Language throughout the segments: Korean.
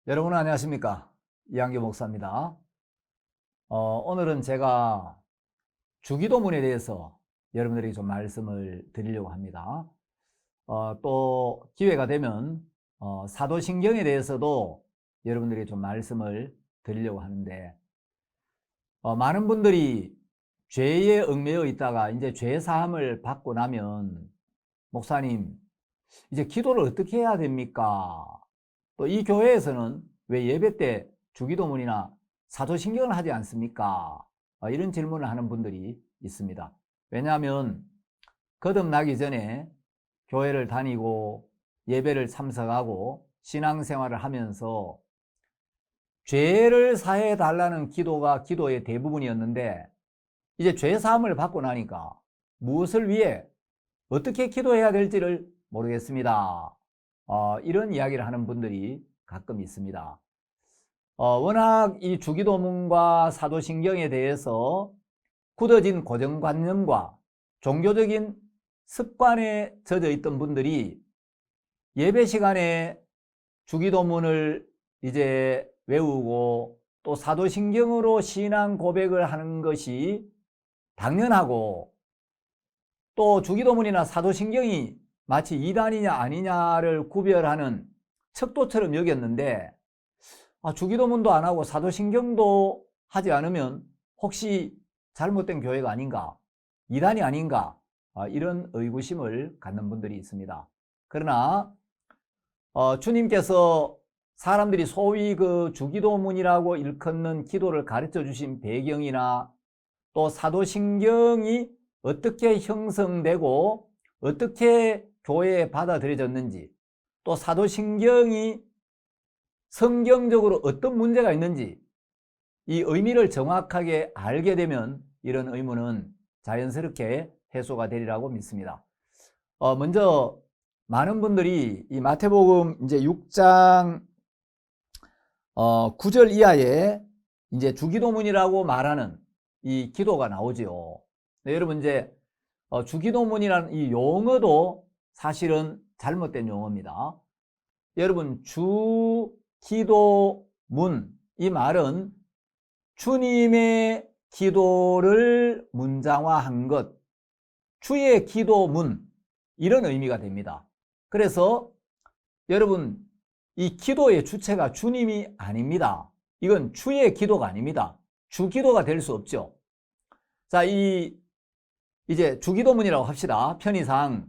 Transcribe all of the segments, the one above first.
여러분 안녕하십니까? 이한규 목사입니다. 오늘은 제가 주기도문에 대해서 여러분들에게 좀 말씀을 드리려고 합니다. 또 기회가 되면 사도신경에 대해서도 여러분들에게 좀 말씀을 드리려고 하는데, 많은 분들이 죄에 얽매여 있다가 이제 죄 사함을 받고 나면, 목사님 이제 기도를 어떻게 해야 됩니까? 또 이 교회에서는 왜 예배 때 주기도문이나 사도신경을 하지 않습니까? 이런 질문을 하는 분들이 있습니다. 왜냐하면 거듭나기 전에 교회를 다니고 예배를 참석하고 신앙생활을 하면서 죄를 사해 달라는 기도가 기도의 대부분이었는데, 이제 죄 사함을 받고 나니까 무엇을 위해 어떻게 기도해야 될지를 모르겠습니다. 이런 이야기를 하는 분들이 가끔 있습니다. 워낙 이 주기도문과 사도신경에 대해서 굳어진 고정관념과 종교적인 습관에 젖어 있던 분들이 예배 시간에 주기도문을 이제 외우고 또 사도신경으로 신앙 고백을 하는 것이 당연하고, 또 주기도문이나 사도신경이 마치 이단이냐 아니냐를 구별하는 척도처럼 여겼는데, 주기도문도 안 하고 사도신경도 하지 않으면 혹시 잘못된 교회가 아닌가, 이단이 아닌가, 이런 의구심을 갖는 분들이 있습니다. 그러나 주님께서 사람들이 소위 그 주기도문이라고 일컫는 기도를 가르쳐 주신 배경이나 또 사도신경이 어떻게 형성되고 어떻게 교회에 받아들여졌는지, 또 사도신경이 성경적으로 어떤 문제가 있는지 이 의미를 정확하게 알게 되면 이런 의문은 자연스럽게 해소가 되리라고 믿습니다. 먼저 많은 분들이 이 마태복음 이제 6장 9절 이하에 이제 주기도문이라고 말하는 이 기도가 나오지요. 네, 여러분 이제 주기도문이라는 이 용어도 사실은 잘못된 용어입니다. 여러분, 주기도문, 이 말은 주님의 기도를 문장화한 것, 주의 기도문, 이런 의미가 됩니다. 그래서 여러분, 이 기도의 주체가 주님이 아닙니다. 이건 주의 기도가 아닙니다. 주기도가 될 수 없죠. 자, 이제 주기도문이라고 합시다. 편의상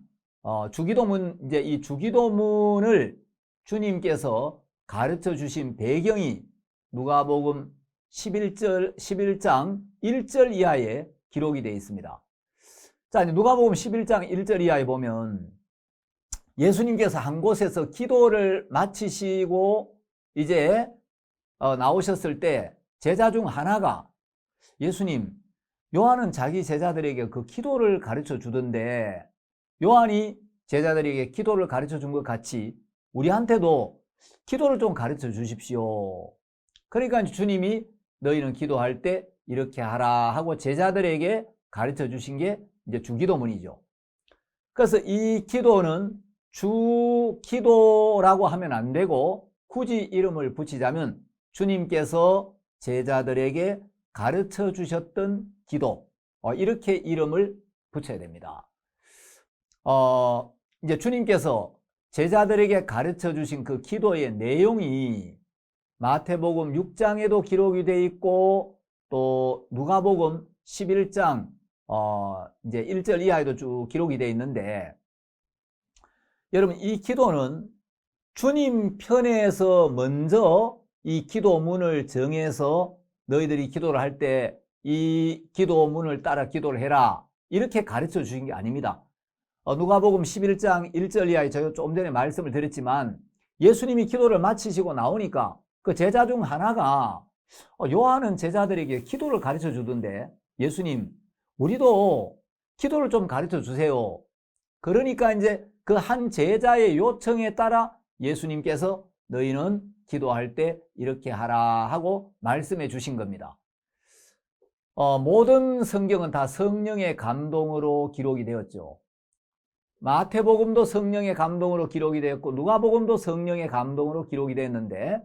주기도문, 이제 이 주기도문을 주님께서 가르쳐 주신 배경이 누가복음 11장 1절 이하에 기록이 되어 있습니다. 자, 누가복음 11장 1절 이하에 보면 예수님께서 한 곳에서 기도를 마치시고 이제 나오셨을 때 제자 중 하나가, 예수님, 요한은 자기 제자들에게 그 기도를 가르쳐 주던데 요한이 제자들에게 기도를 가르쳐 준 것 같이 우리한테도 기도를 좀 가르쳐 주십시오. 그러니까 주님이 너희는 기도할 때 이렇게 하라 하고 제자들에게 가르쳐 주신 게 이제 주기도문이죠. 그래서 이 기도는 주기도라고 하면 안 되고, 굳이 이름을 붙이자면 주님께서 제자들에게 가르쳐 주셨던 기도, 이렇게 이름을 붙여야 됩니다. 이제 주님께서 제자들에게 가르쳐 주신 그 기도의 내용이 마태복음 6장에도 기록이 되어 있고, 또 누가복음 11장 이제 1절 이하에도 쭉 기록이 되어 있는데, 여러분, 이 기도는 주님 편에서 먼저 이 기도문을 정해서 너희들이 기도를 할 때 이 기도문을 따라 기도를 해라, 이렇게 가르쳐 주신 게 아닙니다. 누가복음 11장 1절 이하에 제가 조금 전에 말씀을 드렸지만, 예수님이 기도를 마치시고 나오니까 그 제자 중 하나가 요한은 제자들에게 기도를 가르쳐 주던데 예수님, 우리도 기도를 좀 가르쳐 주세요. 그러니까 이제 그 한 제자의 요청에 따라 예수님께서 너희는 기도할 때 이렇게 하라 하고 말씀해 주신 겁니다. 모든 성경은 다 성령의 감동으로 기록이 되었죠. 마태복음도 성령의 감동으로 기록이 되었고 누가복음도 성령의 감동으로 기록이 됐는데,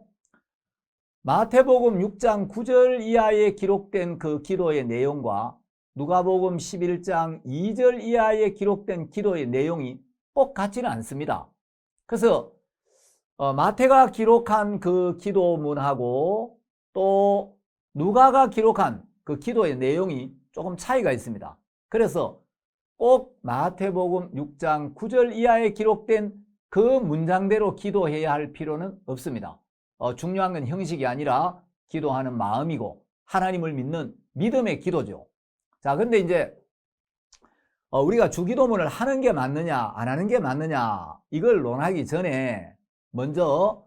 마태복음 6장 9절 이하에 기록된 그 기도의 내용과 누가복음 11장 2절 이하에 기록된 기도의 내용이 꼭 같지는 않습니다. 그래서 마태가 기록한 그 기도문하고 또 누가가 기록한 그 기도의 내용이 조금 차이가 있습니다. 그래서 꼭 마태복음 6장 9절 이하에 기록된 그 문장대로 기도해야 할 필요는 없습니다. 중요한 건 형식이 아니라 기도하는 마음이고 하나님을 믿는 믿음의 기도죠. 자, 근데 이제 우리가 주기도문을 하는 게 맞느냐 안 하는 게 맞느냐 이걸 논하기 전에 먼저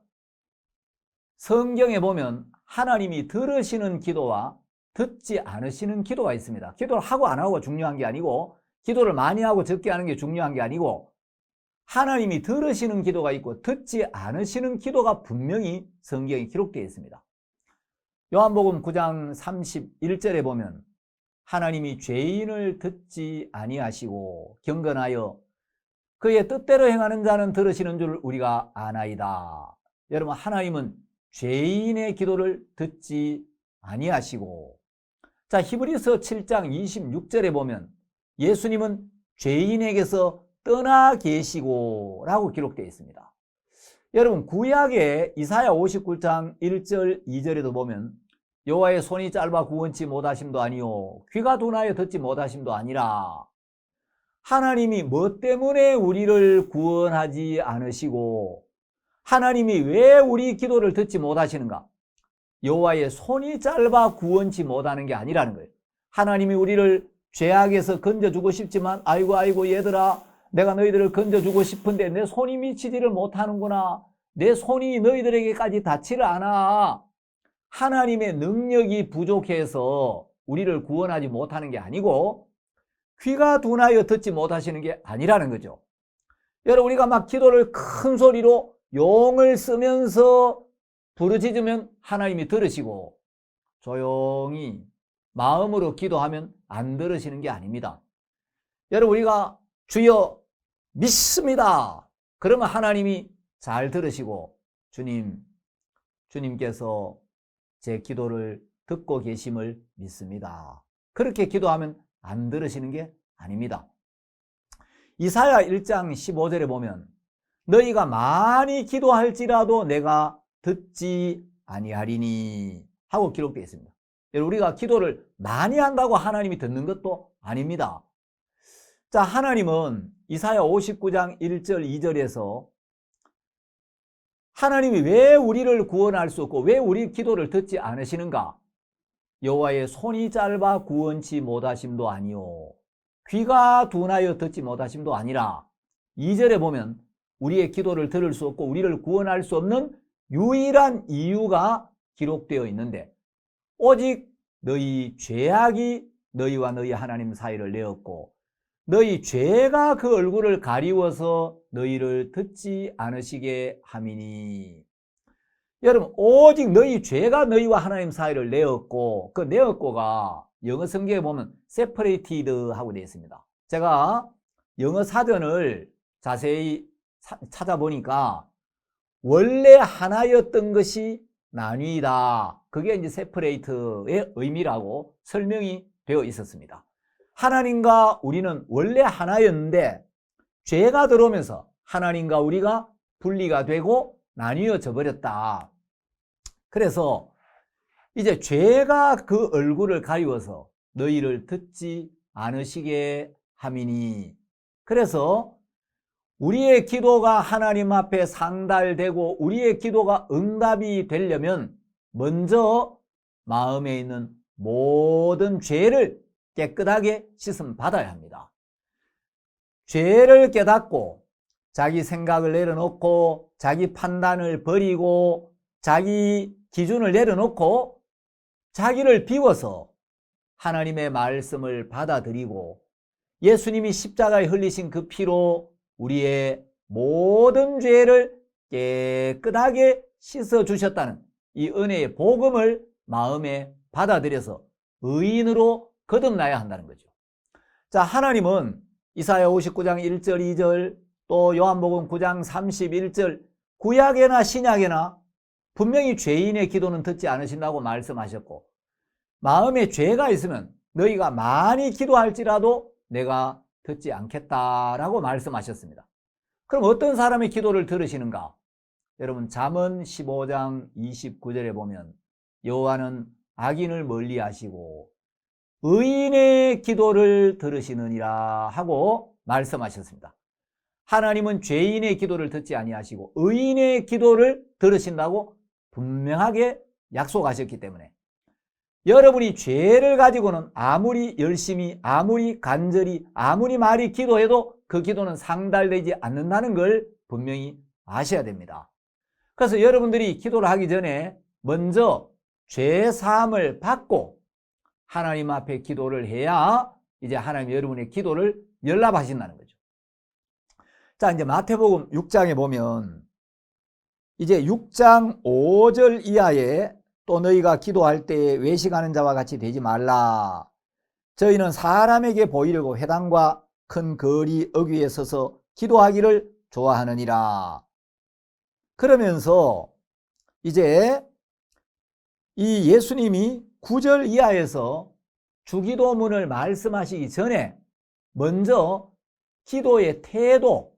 성경에 보면 하나님이 들으시는 기도와 듣지 않으시는 기도가 있습니다. 기도를 하고 안 하고가 중요한 게 아니고 기도를 많이 하고 적게 하는 게 중요한 게 아니고 하나님이 들으시는 기도가 있고 듣지 않으시는 기도가 분명히 성경에 기록되어 있습니다. 요한복음 9장 31절에 보면 하나님이 죄인을 듣지 아니하시고 경건하여 그의 뜻대로 행하는 자는 들으시는 줄 우리가 아나이다. 여러분, 하나님은 죄인의 기도를 듣지 아니하시고, 자, 히브리서 7장 26절에 보면 예수님은 죄인에게서 떠나 계시고 라고 기록되어 있습니다. 여러분, 구약의 이사야 59장 1절 2절에도 보면 여호와의 손이 짧아 구원치 못하심도 아니요 귀가 둔하여 듣지 못하심도 아니라, 하나님이 뭐 때문에 우리를 구원하지 않으시고 하나님이 왜 우리 기도를 듣지 못하시는가? 여호와의 손이 짧아 구원치 못하는 게 아니라는 거예요. 하나님이 우리를 죄악에서 건져주고 싶지만 아이고 얘들아, 내가 너희들을 건져주고 싶은데 내 손이 미치지를 못하는구나. 내 손이 너희들에게까지 닿지를 않아. 하나님의 능력이 부족해서 우리를 구원하지 못하는 게 아니고 귀가 둔하여 듣지 못하시는 게 아니라는 거죠. 여러분, 우리가 막 기도를 큰 소리로 용을 쓰면서 부르짖으면 하나님이 들으시고 조용히 마음으로 기도하면 안 들으시는 게 아닙니다. 여러분, 우리가 주여 믿습니다. 그러면 하나님이 잘 들으시고 주님께서 제 기도를 듣고 계심을 믿습니다. 그렇게 기도하면 안 들으시는 게 아닙니다. 이사야 1장 15절에 보면 너희가 많이 기도할지라도 내가 듣지 아니하리니 하고 기록되어 있습니다. 우리가 기도를 많이 한다고 하나님이 듣는 것도 아닙니다. 자, 하나님은 이사야 59장 1절 2절에서 하나님이 왜 우리를 구원할 수 없고 왜 우리 기도를 듣지 않으시는가? 여호와의 손이 짧아 구원치 못하심도 아니요 귀가 둔하여 듣지 못하심도 아니라, 2절에 보면 우리의 기도를 들을 수 없고 우리를 구원할 수 없는 유일한 이유가 기록되어 있는데, 오직 너희 죄악이 너희와 너희 하나님 사이를 내었고 너희 죄가 그 얼굴을 가리워서 너희를 듣지 않으시게 함이니. 여러분, 오직 너희 죄가 너희와 하나님 사이를 내었고, 그 내었고가 영어 성경에 보면 separated 하고 되어 있습니다. 제가 영어 사전을 자세히 찾아보니까 원래 하나였던 것이 나뉘다, 그게 이제 separate의 의미라고 설명이 되어 있었습니다. 하나님과 우리는 원래 하나였는데 죄가 들어오면서 하나님과 우리가 분리가 되고 나뉘어져 버렸다. 그래서 이제 죄가 그 얼굴을 가리워서 너희를 듣지 않으시게 함이니. 그래서 우리의 기도가 하나님 앞에 상달되고 우리의 기도가 응답이 되려면 먼저 마음에 있는 모든 죄를 깨끗하게 씻음 받아야 합니다. 죄를 깨닫고 자기 생각을 내려놓고 자기 판단을 버리고 자기 기준을 내려놓고 자기를 비워서 하나님의 말씀을 받아들이고 예수님이 십자가에 흘리신 그 피로 우리의 모든 죄를 깨끗하게 씻어주셨다는 이 은혜의 복음을 마음에 받아들여서 의인으로 거듭나야 한다는 거죠. 자, 하나님은 이사야 59장 1절 2절 또 요한복음 9장 31절 구약에나 신약에나 분명히 죄인의 기도는 듣지 않으신다고 말씀하셨고, 마음에 죄가 있으면 너희가 많이 기도할지라도 내가 듣지 않겠다라고 말씀하셨습니다. 그럼 어떤 사람의 기도를 들으시는가? 여러분, 잠언 15장 29절에 보면 여호와는 악인을 멀리하시고 의인의 기도를 들으시느니라 하고 말씀하셨습니다. 하나님은 죄인의 기도를 듣지 아니하시고 의인의 기도를 들으신다고 분명하게 약속하셨기 때문에 여러분이 죄를 가지고는 아무리 열심히, 아무리 간절히, 아무리 많이 기도해도 그 기도는 상달되지 않는다는 걸 분명히 아셔야 됩니다. 그래서 여러분들이 기도를 하기 전에 먼저 죄 사함을 받고 하나님 앞에 기도를 해야 이제 하나님 여러분의 기도를 연락하신다는 거죠. 자, 이제 마태복음 6장에 보면 이제 6장 5절 이하에 또 너희가 기도할 때에 외식하는 자와 같이 되지 말라. 저희는 사람에게 보이려고 회당과 큰 거리 어귀에 서서 기도하기를 좋아하느니라. 그러면서 이제 이 예수님이 9절 이하에서 주기도문을 말씀하시기 전에 먼저 기도의 태도,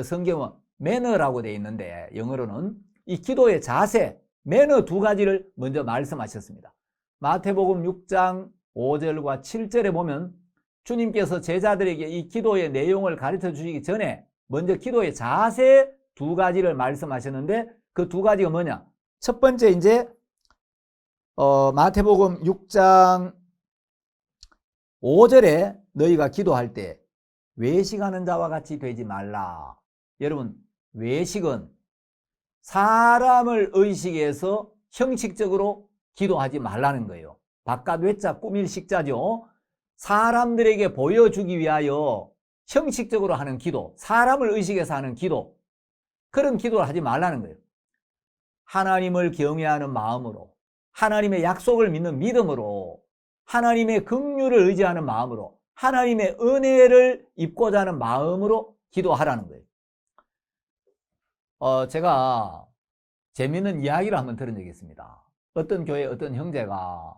성경은 매너라고 되어 있는데 영어로는 이 기도의 자세, 매너 두 가지를 먼저 말씀하셨습니다. 마태복음 6장 5절과 7절에 보면 주님께서 제자들에게 이 기도의 내용을 가르쳐 주시기 전에 먼저 기도의 자세 두 가지를 말씀하셨는데 그 두 가지가 뭐냐? 첫 번째 이제 마태복음 6장 5절에 너희가 기도할 때 외식하는 자와 같이 되지 말라. 여러분, 외식은 사람을 의식해서 형식적으로 기도하지 말라는 거예요. 바깥 외자 꾸밀 식자죠. 사람들에게 보여주기 위하여 형식적으로 하는 기도, 사람을 의식해서 하는 기도, 그런 기도를 하지 말라는 거예요. 하나님을 경외하는 마음으로, 하나님의 약속을 믿는 믿음으로, 하나님의 긍휼을 의지하는 마음으로, 하나님의 은혜를 입고자 하는 마음으로 기도하라는 거예요. 제가 재미있는 이야기를 한번 들은 적이 있습니다. 어떤 교회 어떤 형제가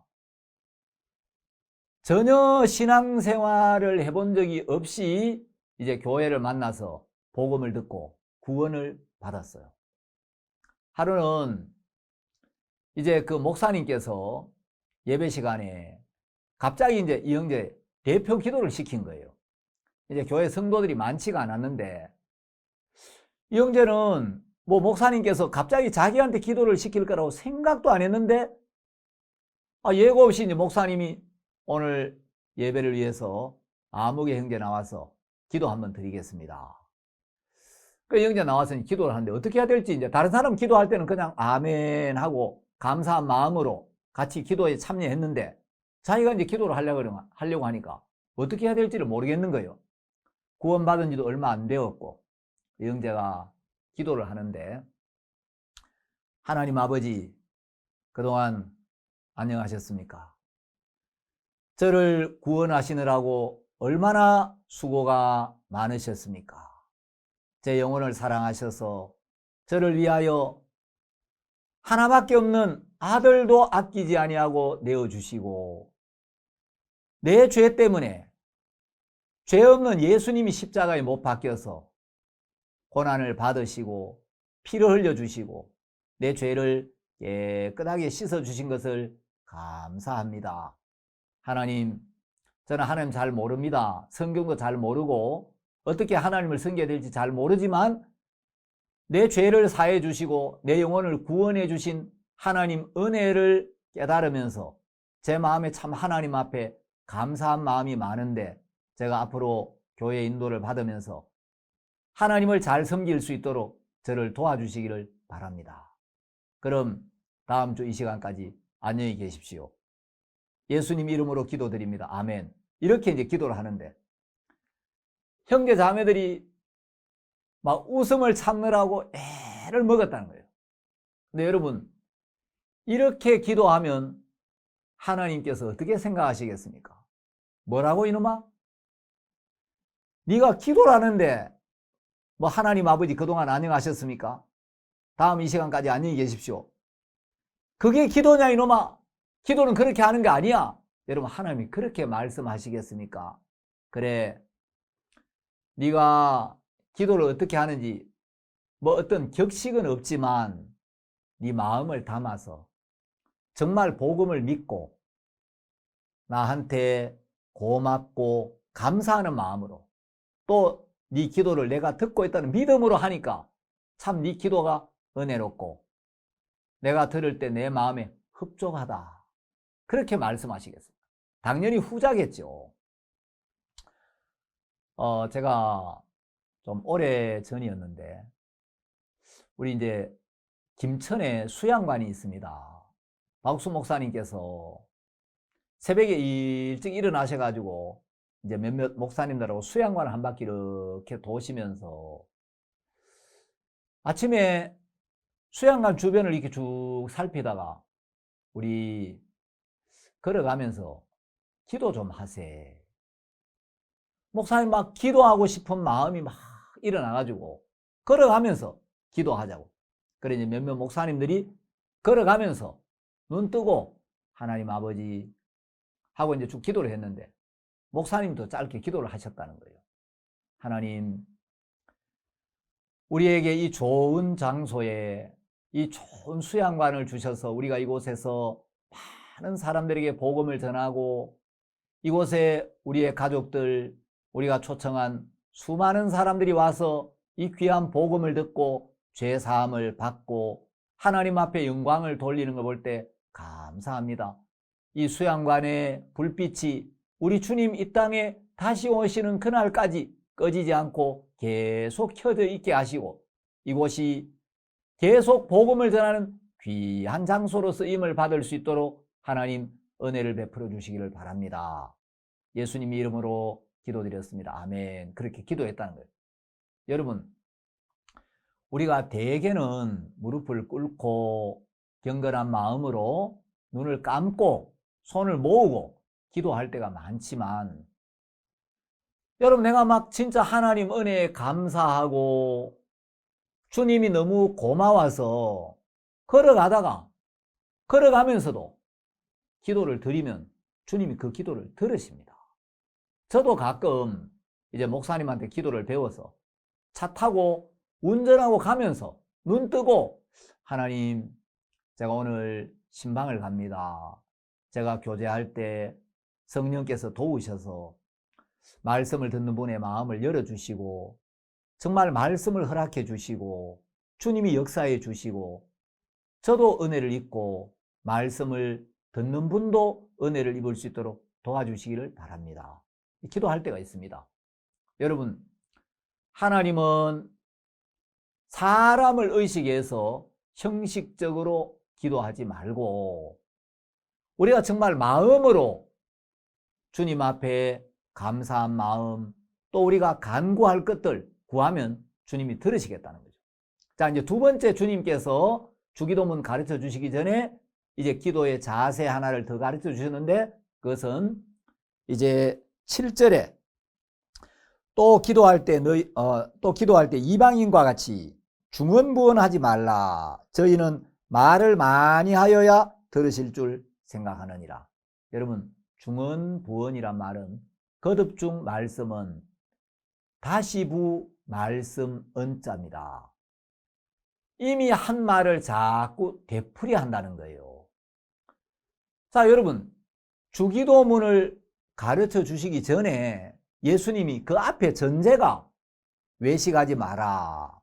전혀 신앙생활을 해본 적이 없이 이제 교회를 만나서 복음을 듣고 구원을 받았어요. 하루는 이제 그 목사님께서 예배 시간에 갑자기 이제 이 형제 대표 기도를 시킨 거예요. 이제 교회 성도들이 많지가 않았는데 이 형제는 뭐 목사님께서 갑자기 자기한테 기도를 시킬 거라고 생각도 안 했는데 예고 없이 이제 목사님이 오늘 예배를 위해서 아무개 형제 나와서 기도 한번 드리겠습니다. 그 형제 나와서 기도를 하는데 어떻게 해야 될지 이제 다른 사람 기도할 때는 그냥 아멘 하고 감사한 마음으로 같이 기도에 참여했는데 자기가 이제 기도를 하려고 하니까 어떻게 해야 될지를 모르겠는 거예요. 구원받은 지도 얼마 안 되었고 이 형제가 기도를 하는데 하나님 아버지 그동안 안녕하셨습니까? 저를 구원하시느라고 얼마나 수고가 많으셨습니까? 제 영혼을 사랑하셔서 저를 위하여 하나밖에 없는 아들도 아끼지 아니하고 내어주시고 내 죄 때문에 죄 없는 예수님이 십자가에 못 박혀서 고난을 받으시고 피를 흘려주시고 내 죄를 깨끗하게 씻어주신 것을 감사합니다. 하나님, 저는 하나님 잘 모릅니다. 성경도 잘 모르고 어떻게 하나님을 섬겨야 될지 잘 모르지만 내 죄를 사해 주시고 내 영혼을 구원해 주신 하나님 은혜를 깨달으면서 제 마음에 참 하나님 앞에 감사한 마음이 많은데 제가 앞으로 교회 인도를 받으면서 하나님을 잘 섬길 수 있도록 저를 도와주시기를 바랍니다. 그럼 다음 주 이 시간까지 안녕히 계십시오. 예수님 이름으로 기도드립니다. 아멘. 이렇게 이제 기도를 하는데 형제 자매들이 막 웃음을 참느라고 애를 먹었다는 거예요. 근데 여러분 이렇게 기도하면 하나님께서 어떻게 생각하시겠습니까? 뭐라고 이놈아? 네가 기도를 하는데 뭐 하나님 아버지 그동안 안녕하셨습니까? 다음 이 시간까지 안녕히 계십시오. 그게 기도냐 이놈아. 기도는 그렇게 하는 게 아니야. 여러분, 하나님이 그렇게 말씀하시겠습니까? 그래, 네가 기도를 어떻게 하는지 뭐 어떤 격식은 없지만 네 마음을 담아서 정말 복음을 믿고 나한테 고맙고 감사하는 마음으로 또 네 기도를 내가 듣고 있다는 믿음으로 하니까 참 네 기도가 은혜롭고 내가 들을 때 내 마음에 흡족하다. 그렇게 말씀하시겠습니다. 당연히 후자겠죠. 제가 좀 오래 전이었는데 우리 이제 김천에 수양관이 있습니다. 박수 목사님께서 새벽에 일찍 일어나셔가지고 이제 몇몇 목사님들하고 수양관 한 바퀴 이렇게 도시면서 아침에 수양관 주변을 이렇게 쭉 살피다가 우리 걸어가면서 기도 좀 하세. 목사님 막 기도하고 싶은 마음이 막 일어나가지고 걸어가면서 기도하자고. 그래 이제 몇몇 목사님들이 걸어가면서 눈 뜨고 하나님 아버지 하고 이제 쭉 기도를 했는데 목사님도 짧게 기도를 하셨다는 거예요. 하나님, 우리에게 이 좋은 장소에 이 좋은 수양관을 주셔서 우리가 이곳에서 많은 사람들에게 복음을 전하고 이곳에 우리의 가족들, 우리가 초청한 수많은 사람들이 와서 이 귀한 복음을 듣고 죄 사함을 받고 하나님 앞에 영광을 돌리는 걸 볼 때 감사합니다. 이 수양관의 불빛이 우리 주님 이 땅에 다시 오시는 그날까지 꺼지지 않고 계속 켜져 있게 하시고 이곳이 계속 복음을 전하는 귀한 장소로 쓰임을 받을 수 있도록 하나님 은혜를 베풀어 주시기를 바랍니다. 예수님 이름으로 기도드렸습니다. 아멘. 그렇게 기도했다는 거예요. 여러분, 우리가 대개는 무릎을 꿇고 경건한 마음으로 눈을 감고 손을 모으고 기도할 때가 많지만 여러분, 내가 막 진짜 하나님 은혜에 감사하고 주님이 너무 고마워서 걸어가면서도 기도를 드리면 주님이 그 기도를 들으십니다. 저도 가끔 이제 목사님한테 기도를 배워서 차 타고 운전하고 가면서 눈 뜨고 하나님, 제가 오늘 신방을 갑니다. 제가 교제할 때 성령께서 도우셔서 말씀을 듣는 분의 마음을 열어주시고 정말 말씀을 허락해 주시고 주님이 역사해 주시고 저도 은혜를 입고 말씀을 듣는 분도 은혜를 입을 수 있도록 도와주시기를 바랍니다. 기도할 때가 있습니다. 여러분, 하나님은 사람을 의식해서 형식적으로 기도하지 말고 우리가 정말 마음으로 주님 앞에 감사한 마음 또 우리가 간구할 것들 구하면 주님이 들으시겠다는 거죠. 자, 이제 두 번째 주님께서 주기도문 가르쳐 주시기 전에 이제 기도의 자세 하나를 더 가르쳐 주셨는데 그것은 이제 7절에 또 기도할 때 이방인과 같이 중언부언하지 말라. 저희는 말을 많이 하여야 들으실 줄 생각하느니라. 여러분, 중언부언이란 말은 거듭중 말씀은 다시부 말씀 은자입니다. 이미 한 말을 자꾸 되풀이 한다는 거예요. 자, 여러분, 주기도문을 가르쳐 주시기 전에 예수님이 그 앞에 전제가 외식하지 마라,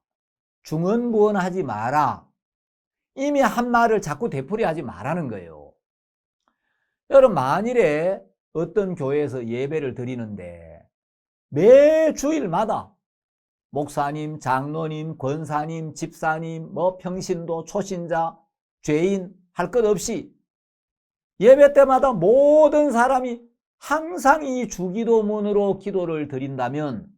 중언부언하지 마라, 이미 한 말을 자꾸 되풀이하지 말라는 거예요. 여러분, 만일에 어떤 교회에서 예배를 드리는데 매 주일마다 목사님, 장로님, 권사님, 집사님, 평신도, 초신자, 죄인 할 것 없이 예배 때마다 모든 사람이 항상 이 주기도문으로 기도를 드린다면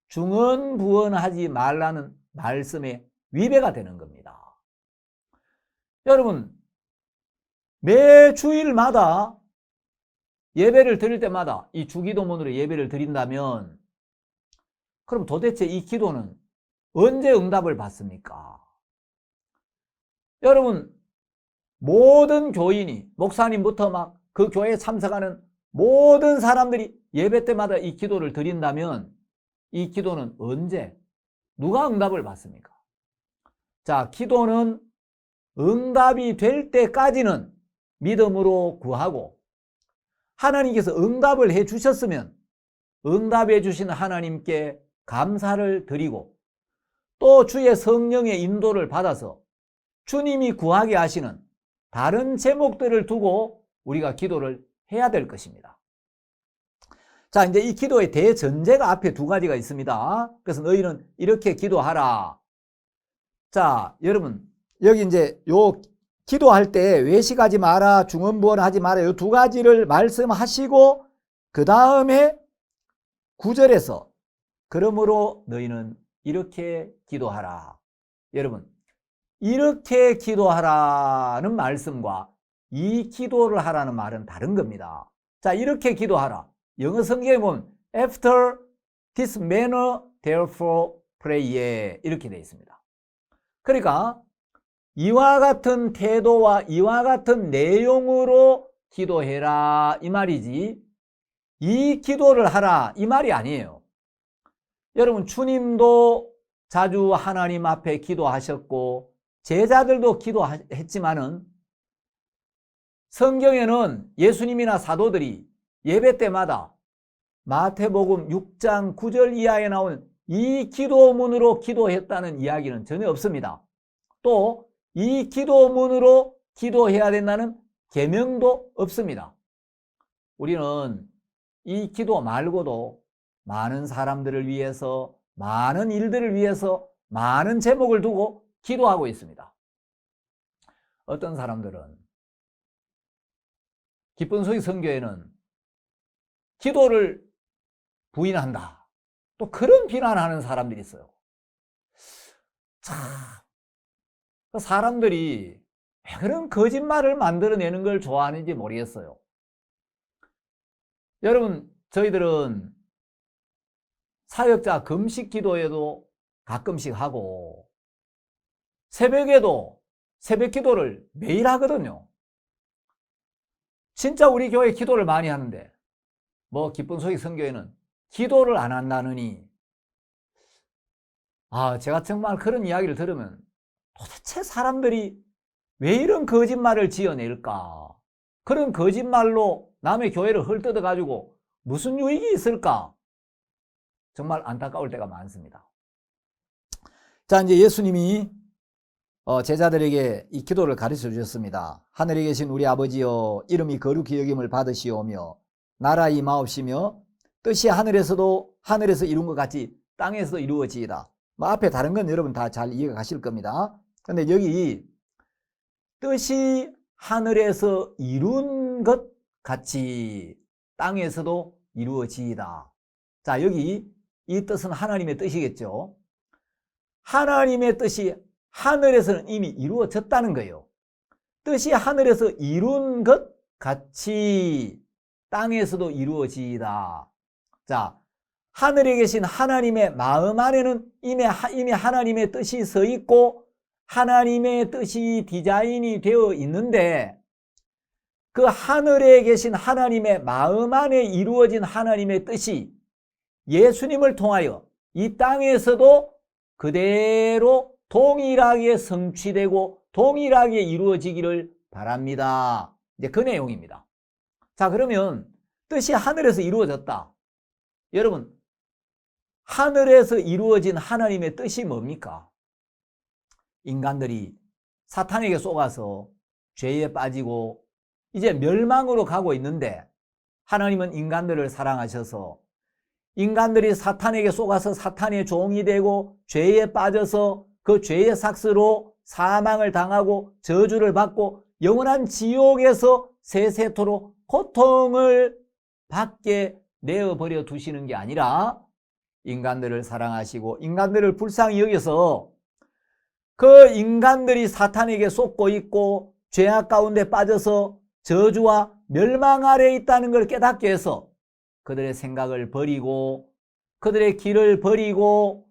중언부언하지 말라는 말씀에 위배가 되는 겁니다. 여러분, 매 주일마다 예배를 드릴 때마다 이 주기도문으로 예배를 드린다면 그럼 도대체 이 기도는 언제 응답을 받습니까? 여러분, 모든 교인이, 목사님부터 막 그 교회에 참석하는 모든 사람들이 예배 때마다 이 기도를 드린다면 이 기도는 언제, 누가 응답을 받습니까? 자, 기도는 응답이 될 때까지는 믿음으로 구하고, 하나님께서 응답을 해 주셨으면 응답해 주신 하나님께 감사를 드리고, 또 주의 성령의 인도를 받아서 주님이 구하게 하시는 다른 제목들을 두고 우리가 기도를 해야 될 것입니다. 자, 이제 이 기도의 대전제가 앞에 두 가지가 있습니다. 그래서 너희는 이렇게 기도하라. 자, 여러분, 여기 이제 요 기도할 때 외식하지 마라, 중언부언하지 마라, 요 두 가지를 말씀하시고, 그 다음에 9절에서 그러므로 너희는 이렇게 기도하라. 여러분, 이렇게 기도하라는 말씀과 이 기도를 하라는 말은 다른 겁니다. 자, 이렇게 기도하라. 영어 성경에 보면 After this manner therefore pray 이렇게 되어 있습니다. 그러니까 이와 같은 태도와 이와 같은 내용으로 기도해라 이 말이지, 이 기도를 하라 이 말이 아니에요. 여러분, 주님도 자주 하나님 앞에 기도하셨고 제자들도 기도했지만은 성경에는 예수님이나 사도들이 예배 때마다 마태복음 6장 9절 이하에 나오는 이 기도문으로 기도했다는 이야기는 전혀 없습니다. 또 이 기도문으로 기도해야 된다는 계명도 없습니다. 우리는 이 기도 말고도 많은 사람들을 위해서, 많은 일들을 위해서 많은 제목을 두고 기도하고 있습니다. 어떤 사람들은 기쁜 소식 선교회는 기도를 부인한다, 또 그런 비난하는 사람들이 있어요. 참, 사람들이 왜 그런 거짓말을 만들어내는 걸 좋아하는지 모르겠어요. 여러분, 저희들은 사역자 금식 기도에도 가끔씩 하고 새벽에도 새벽 기도를 매일 하거든요. 진짜 우리 교회 기도를 많이 하는데 뭐 기쁜 소식 선교회는 기도를 안 한다느니, 제가 정말 그런 이야기를 들으면 도대체 사람들이 왜 이런 거짓말을 지어낼까? 그런 거짓말로 남의 교회를 헐뜯어 가지고 무슨 유익이 있을까? 정말 안타까울 때가 많습니다. 자, 이제 예수님이 제자들에게 이 기도를 가르쳐 주셨습니다. 하늘에 계신 우리 아버지여, 이름이 거룩히 여김을 받으시오며 나라 임하옵시며 뜻이 하늘에서 이룬 것 같이 땅에서도 이루어지이다. 뭐 앞에 다른 건 여러분 다 잘 이해가 가실 겁니다. 근데 여기 뜻이 하늘에서 이룬 것 같이 땅에서도 이루어지이다. 자, 여기 이 뜻은 하나님의 뜻이겠죠. 하나님의 뜻이 하늘에서는 이미 이루어졌다는 거예요. 뜻이 하늘에서 이룬 것 같이 땅에서도 이루어지이다. 자, 하늘에 계신 하나님의 마음 안에는 이미 하나님의 뜻이 서 있고 하나님의 뜻이 디자인이 되어 있는데, 그 하늘에 계신 하나님의 마음 안에 이루어진 하나님의 뜻이 예수님을 통하여 이 땅에서도 그대로 동일하게 성취되고 동일하게 이루어지기를 바랍니다. 이제 그 내용입니다. 자, 그러면 뜻이 하늘에서 이루어졌다. 여러분, 하늘에서 이루어진 하나님의 뜻이 뭡니까? 인간들이 사탄에게 속아서 죄에 빠지고 이제 멸망으로 가고 있는데, 하나님은 인간들을 사랑하셔서 인간들이 사탄에게 속아서 사탄의 종이 되고 죄에 빠져서 그 죄의 삭스로 사망을 당하고 저주를 받고 영원한 지옥에서 세세토록 고통을 받게 내어버려 두시는 게 아니라, 인간들을 사랑하시고 인간들을 불쌍히 여겨서 그 인간들이 사탄에게 속고 있고 죄악 가운데 빠져서 저주와 멸망 아래에 있다는 걸 깨닫게 해서 그들의 생각을 버리고 그들의 길을 버리고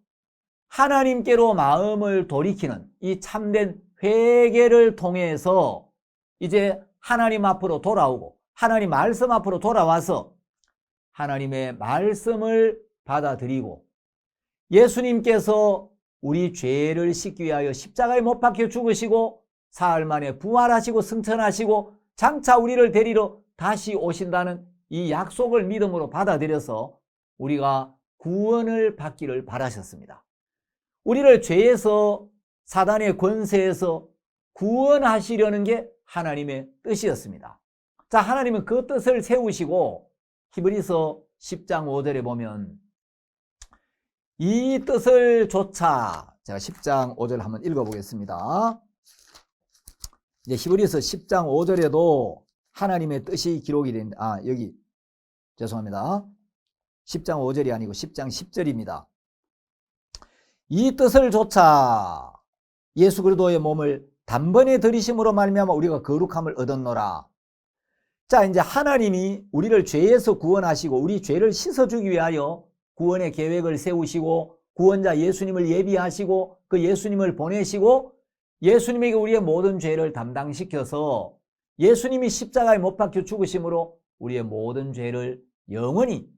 하나님께로 마음을 돌이키는 이 참된 회개를 통해서 이제 하나님 앞으로 돌아오고 하나님 말씀 앞으로 돌아와서 하나님의 말씀을 받아들이고 예수님께서 우리 죄를 씻기 위하여 십자가에 못 박혀 죽으시고 사흘 만에 부활하시고 승천하시고 장차 우리를 데리러 다시 오신다는 이 약속을 믿음으로 받아들여서 우리가 구원을 받기를 바라셨습니다. 우리를 죄에서 사단의 권세에서 구원하시려는 게 하나님의 뜻이었습니다. 자, 하나님은 그 뜻을 세우시고 히브리서 10장 5절에 보면 이 뜻을 조차, 제가 10장 5절 한번 읽어보겠습니다. 이제 히브리서 10장 5절에도 하나님의 뜻이 기록이 된, 여기 죄송합니다. 10장 5절이 아니고 10장 10절입니다. 이 뜻을 조차 예수 그리스도의 몸을 단번에 들이심으로 말미암아 우리가 거룩함을 얻었노라. 자, 이제 하나님이 우리를 죄에서 구원하시고 우리 죄를 씻어주기 위하여 구원의 계획을 세우시고 구원자 예수님을 예비하시고 그 예수님을 보내시고 예수님에게 우리의 모든 죄를 담당시켜서 예수님이 십자가에 못 박혀 죽으심으로 우리의 모든 죄를 영원히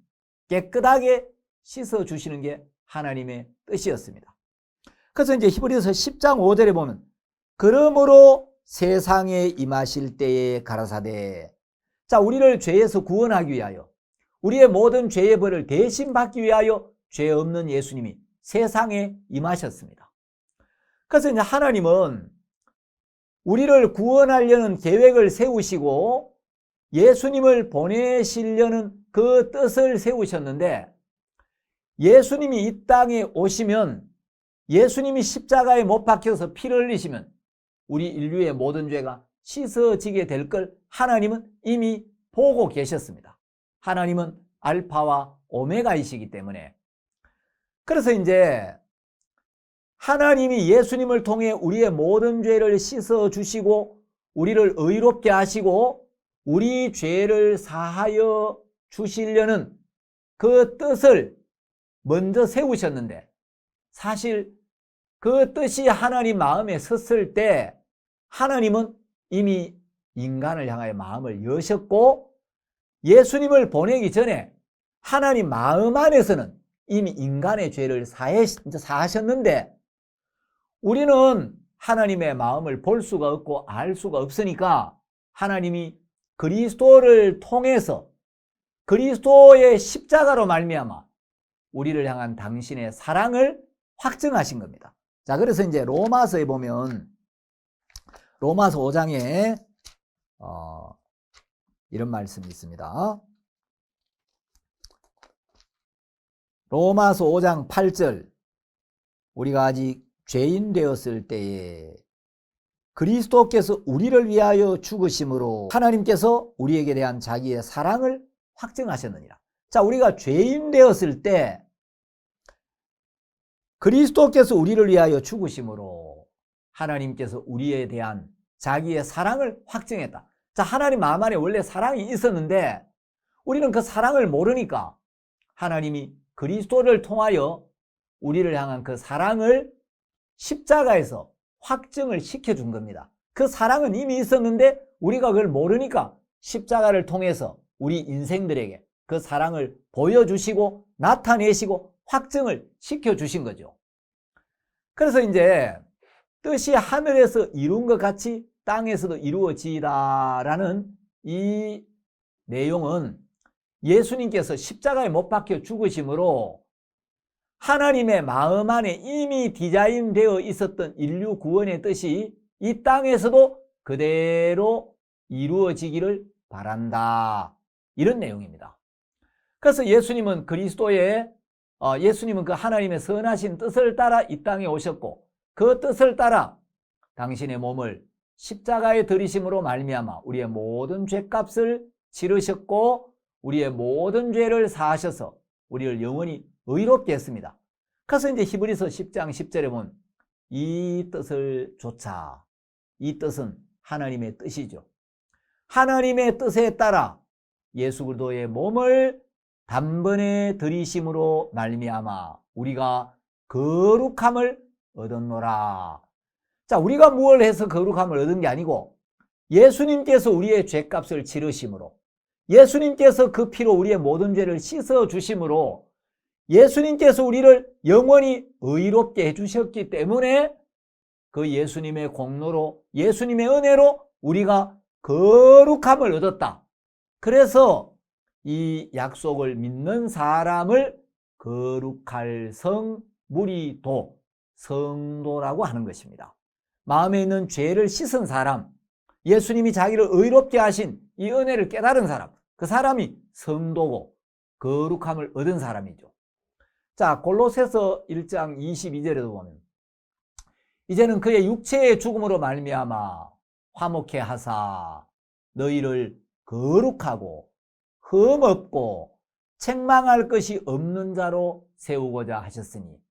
깨끗하게 씻어주시는 게 하나님의 뜻이었습니다. 그래서 이제 히브리서 10장 5절에 보면 그러므로 세상에 임하실 때에 가라사대. 자, 우리를 죄에서 구원하기 위하여 우리의 모든 죄의 벌을 대신 받기 위하여 죄 없는 예수님이 세상에 임하셨습니다. 그래서 이제 하나님은 우리를 구원하려는 계획을 세우시고 예수님을 보내시려는 그 뜻을 세우셨는데 예수님이 이 땅에 오시면 예수님이 십자가에 못 박혀서 피를 흘리시면 우리 인류의 모든 죄가 씻어지게 될 걸 하나님은 이미 보고 계셨습니다. 하나님은 알파와 오메가이시기 때문에. 그래서 이제 하나님이 예수님을 통해 우리의 모든 죄를 씻어주시고 우리를 의롭게 하시고 우리 죄를 사하여 주시려는 그 뜻을 먼저 세우셨는데 사실 그 뜻이 하나님 마음에 섰을 때 하나님은 이미 인간을 향하여 마음을 여셨고 예수님을 보내기 전에 하나님 마음 안에서는 이미 인간의 죄를 사하셨는데 우리는 하나님의 마음을 볼 수가 없고 알 수가 없으니까 하나님이 그리스도를 통해서 그리스도의 십자가로 말미암아 우리를 향한 당신의 사랑을 확증하신 겁니다. 자, 그래서 이제 로마서에 보면 로마서 5장에 이런 말씀이 있습니다. 로마서 5장 8절 우리가 아직 죄인 되었을 때에 그리스도께서 우리를 위하여 죽으심으로 하나님께서 우리에게 대한 자기의 사랑을 확증하셨느니라. 자, 우리가 죄인 되었을 때 그리스도께서 우리를 위하여 죽으심으로 하나님께서 우리에 대한 자기의 사랑을 확증했다. 자, 하나님 마음 안에 원래 사랑이 있었는데 우리는 그 사랑을 모르니까 하나님이 그리스도를 통하여 우리를 향한 그 사랑을 십자가에서 확증을 시켜준 겁니다. 그 사랑은 이미 있었는데 우리가 그걸 모르니까 십자가를 통해서 우리 인생들에게 그 사랑을 보여주시고 나타내시고 확증을 시켜주신 거죠. 그래서 이제 뜻이 하늘에서 이룬 것 같이 땅에서도 이루어지다라는 이 내용은 예수님께서 십자가에 못 박혀 죽으심으로 하나님의 마음 안에 이미 디자인되어 있었던 인류 구원의 뜻이 이 땅에서도 그대로 이루어지기를 바란다. 이런 내용입니다. 그래서 예수님은 예수님은 그 하나님의 선하신 뜻을 따라 이 땅에 오셨고 그 뜻을 따라 당신의 몸을 십자가에 들이심으로 말미암아 우리의 모든 죄값을 치르셨고 우리의 모든 죄를 사하셔서 우리를 영원히 의롭게 했습니다. 그래서 이제 히브리서 10장 10절에 보면 이 뜻을 조차, 이 뜻은 하나님의 뜻이죠. 하나님의 뜻에 따라 예수 그리스도의 몸을 단번에 들이심으로 말미암아 우리가 거룩함을 얻었노라. 자, 우리가 무엇을 해서 거룩함을 얻은 게 아니고 예수님께서 우리의 죄값을 치르심으로, 예수님께서 그 피로 우리의 모든 죄를 씻어 주심으로, 예수님께서 우리를 영원히 의롭게 해주셨기 때문에 그 예수님의 공로로, 예수님의 은혜로 우리가 거룩함을 얻었다. 그래서 이 약속을 믿는 사람을 거룩할 성, 무리도, 성도라고 하는 것입니다. 마음에 있는 죄를 씻은 사람, 예수님이 자기를 의롭게 하신 이 은혜를 깨달은 사람, 그 사람이 성도고 거룩함을 얻은 사람이죠. 자, 골로새서 1장 22절에도 보면 이제는 그의 육체의 죽음으로 말미암아 화목해 하사 너희를 거룩하고 흠없고 책망할 것이 없는 자로 세우고자 하셨으니.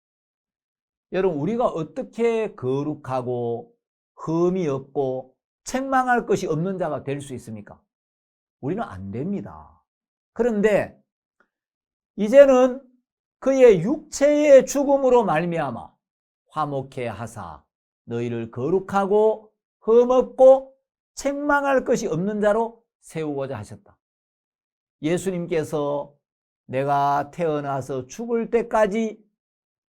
여러분, 우리가 어떻게 거룩하고 흠이 없고 책망할 것이 없는 자가 될 수 있습니까? 우리는 안 됩니다. 그런데 이제는 그의 육체의 죽음으로 말미암아 화목해 하사 너희를 거룩하고 흠없고 책망할 것이 없는 자로 세우고자 하셨다. 예수님께서 내가 태어나서 죽을 때까지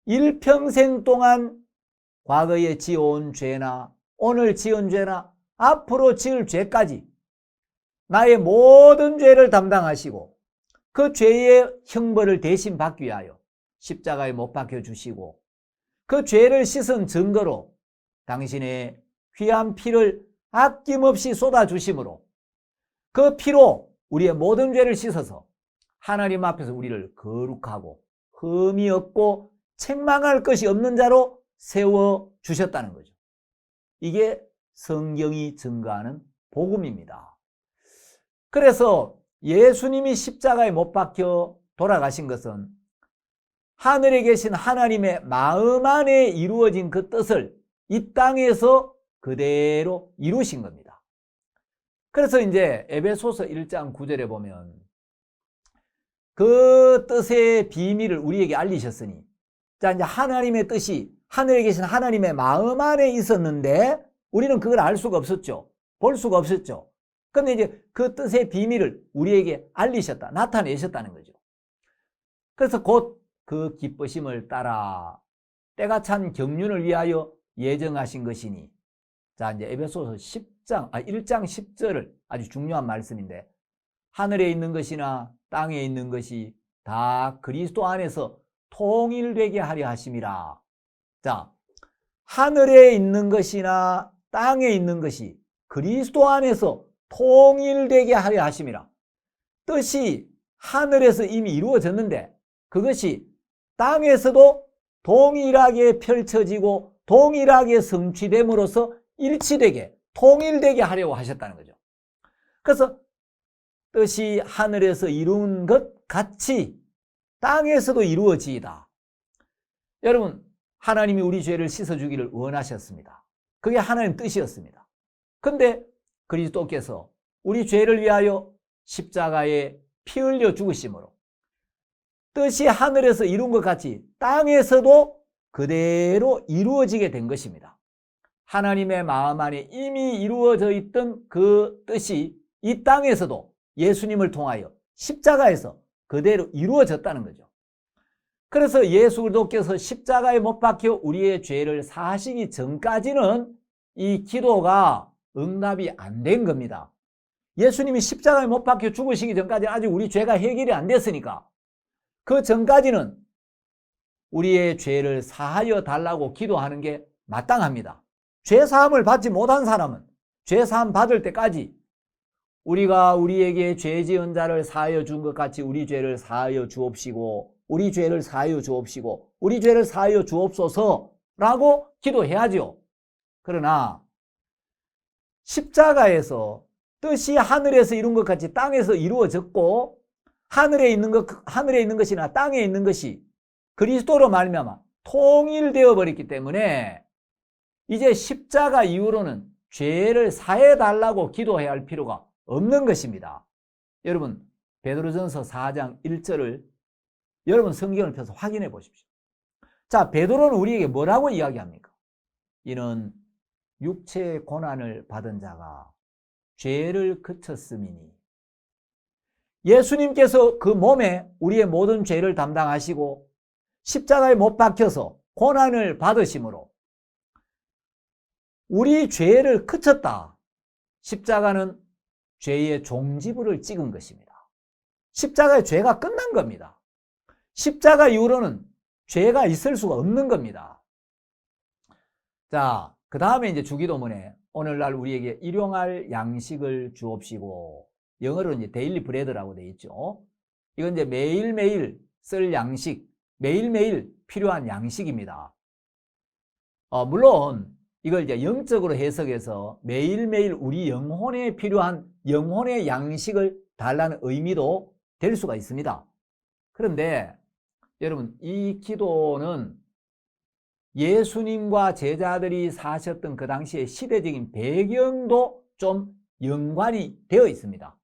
일평생 동안 과거에 지어온 죄나 오늘 지은 죄나 앞으로 지을 죄까지 나의 모든 죄를 담당하시고 그 죄의 형벌을 대신 받기 위하여 십자가에 못 박혀 주시고 그 죄를 씻은 증거로 당신의 귀한 피를 아낌없이 쏟아주심으로 그 피로 우리의 모든 죄를 씻어서 하나님 앞에서 우리를 거룩하고 흠이 없고 책망할 것이 없는 자로 세워주셨다는 거죠. 이게 성경이 증거하는 복음입니다. 그래서 예수님이 십자가에 못 박혀 돌아가신 것은 하늘에 계신 하나님의 마음 안에 이루어진 그 뜻을 이 땅에서 그대로 이루신 겁니다. 그래서 이제 에베소서 1장 9절에 보면 그 뜻의 비밀을 우리에게 알리셨으니, 자, 이제 하나님의 뜻이 하늘에 계신 하나님의 마음 안에 있었는데 우리는 그걸 알 수가 없었죠. 볼 수가 없었죠. 그런데 이제 그 뜻의 비밀을 우리에게 알리셨다, 나타내셨다는 거죠. 그래서 곧 그 기쁘심을 따라 때가 찬 경륜을 위하여 예정하신 것이니. 자, 이제 에베소서 1장 10절을 아주 중요한 말씀인데, 하늘에 있는 것이나 땅에 있는 것이 다 그리스도 안에서 통일되게 하려 하심이라. 자, 하늘에 있는 것이나 땅에 있는 것이 그리스도 안에서 통일되게 하려 하심이라. 뜻이 하늘에서 이미 이루어졌는데 그것이 땅에서도 동일하게 펼쳐지고 동일하게 성취됨으로써 일치되게, 통일되게 하려고 하셨다는 거죠. 그래서 뜻이 하늘에서 이룬 것 같이 땅에서도 이루어지이다. 여러분, 하나님이 우리 죄를 씻어주기를 원하셨습니다. 그게 하나님 뜻이었습니다. 근데 그리스도께서 우리 죄를 위하여 십자가에 피 흘려 죽으심으로 뜻이 하늘에서 이룬 것 같이 땅에서도 그대로 이루어지게 된 것입니다. 하나님의 마음 안에 이미 이루어져 있던 그 뜻이 이 땅에서도 예수님을 통하여 십자가에서 그대로 이루어졌다는 거죠. 그래서 예수 그리스도께서 십자가에 못 박혀 우리의 죄를 사하시기 전까지는 이 기도가 응답이 안 된 겁니다. 예수님이 십자가에 못 박혀 죽으시기 전까지는 아직 우리 죄가 해결이 안 됐으니까 그 전까지는 우리의 죄를 사하여 달라고 기도하는 게 마땅합니다. 죄 사함을 받지 못한 사람은 죄 사함 받을 때까지 우리가 우리에게 죄 지은 자를 사하여 준 것 같이 우리 죄를 사하여 주옵시고 우리 죄를 사하여 주옵시고 우리 죄를 사하여 주옵소서라고 기도해야죠. 그러나 십자가에서 뜻이 하늘에서 이룬 것 같이 땅에서 이루어졌고 하늘에 있는 것이나 땅에 있는 것이 그리스도로 말미암아 통일되어 버렸기 때문에 이제 십자가 이후로는 죄를 사해 달라고 기도해야 할 필요가 없는 것입니다. 여러분, 베드로전서 4장 1절을 여러분 성경을 펴서 확인해 보십시오. 자, 베드로는 우리에게 뭐라고 이야기합니까? 이는 육체의 고난을 받은 자가 죄를 그쳤음이니. 예수님께서 그 몸에 우리의 모든 죄를 담당하시고 십자가에 못 박혀서 고난을 받으심으로 우리 죄를 그쳤다. 십자가는 죄의 종지부를 찍은 것입니다. 십자가의 죄가 끝난 겁니다. 십자가 이후로는 죄가 있을 수가 없는 겁니다. 자, 그 다음에 이제 주기도문에 오늘날 우리에게 일용할 양식을 주옵시고, 영어로 이제 데일리 브레드라고 되어 있죠. 이건 이제 매일매일 쓸 양식, 매일매일 필요한 양식입니다. 물론 이걸 이제 영적으로 해석해서 매일매일 우리 영혼에 필요한 영혼의 양식을 달라는 의미도 될 수가 있습니다. 그런데 여러분, 이 기도는 예수님과 제자들이 사셨던 그 당시의 시대적인 배경도 좀 연관이 되어 있습니다.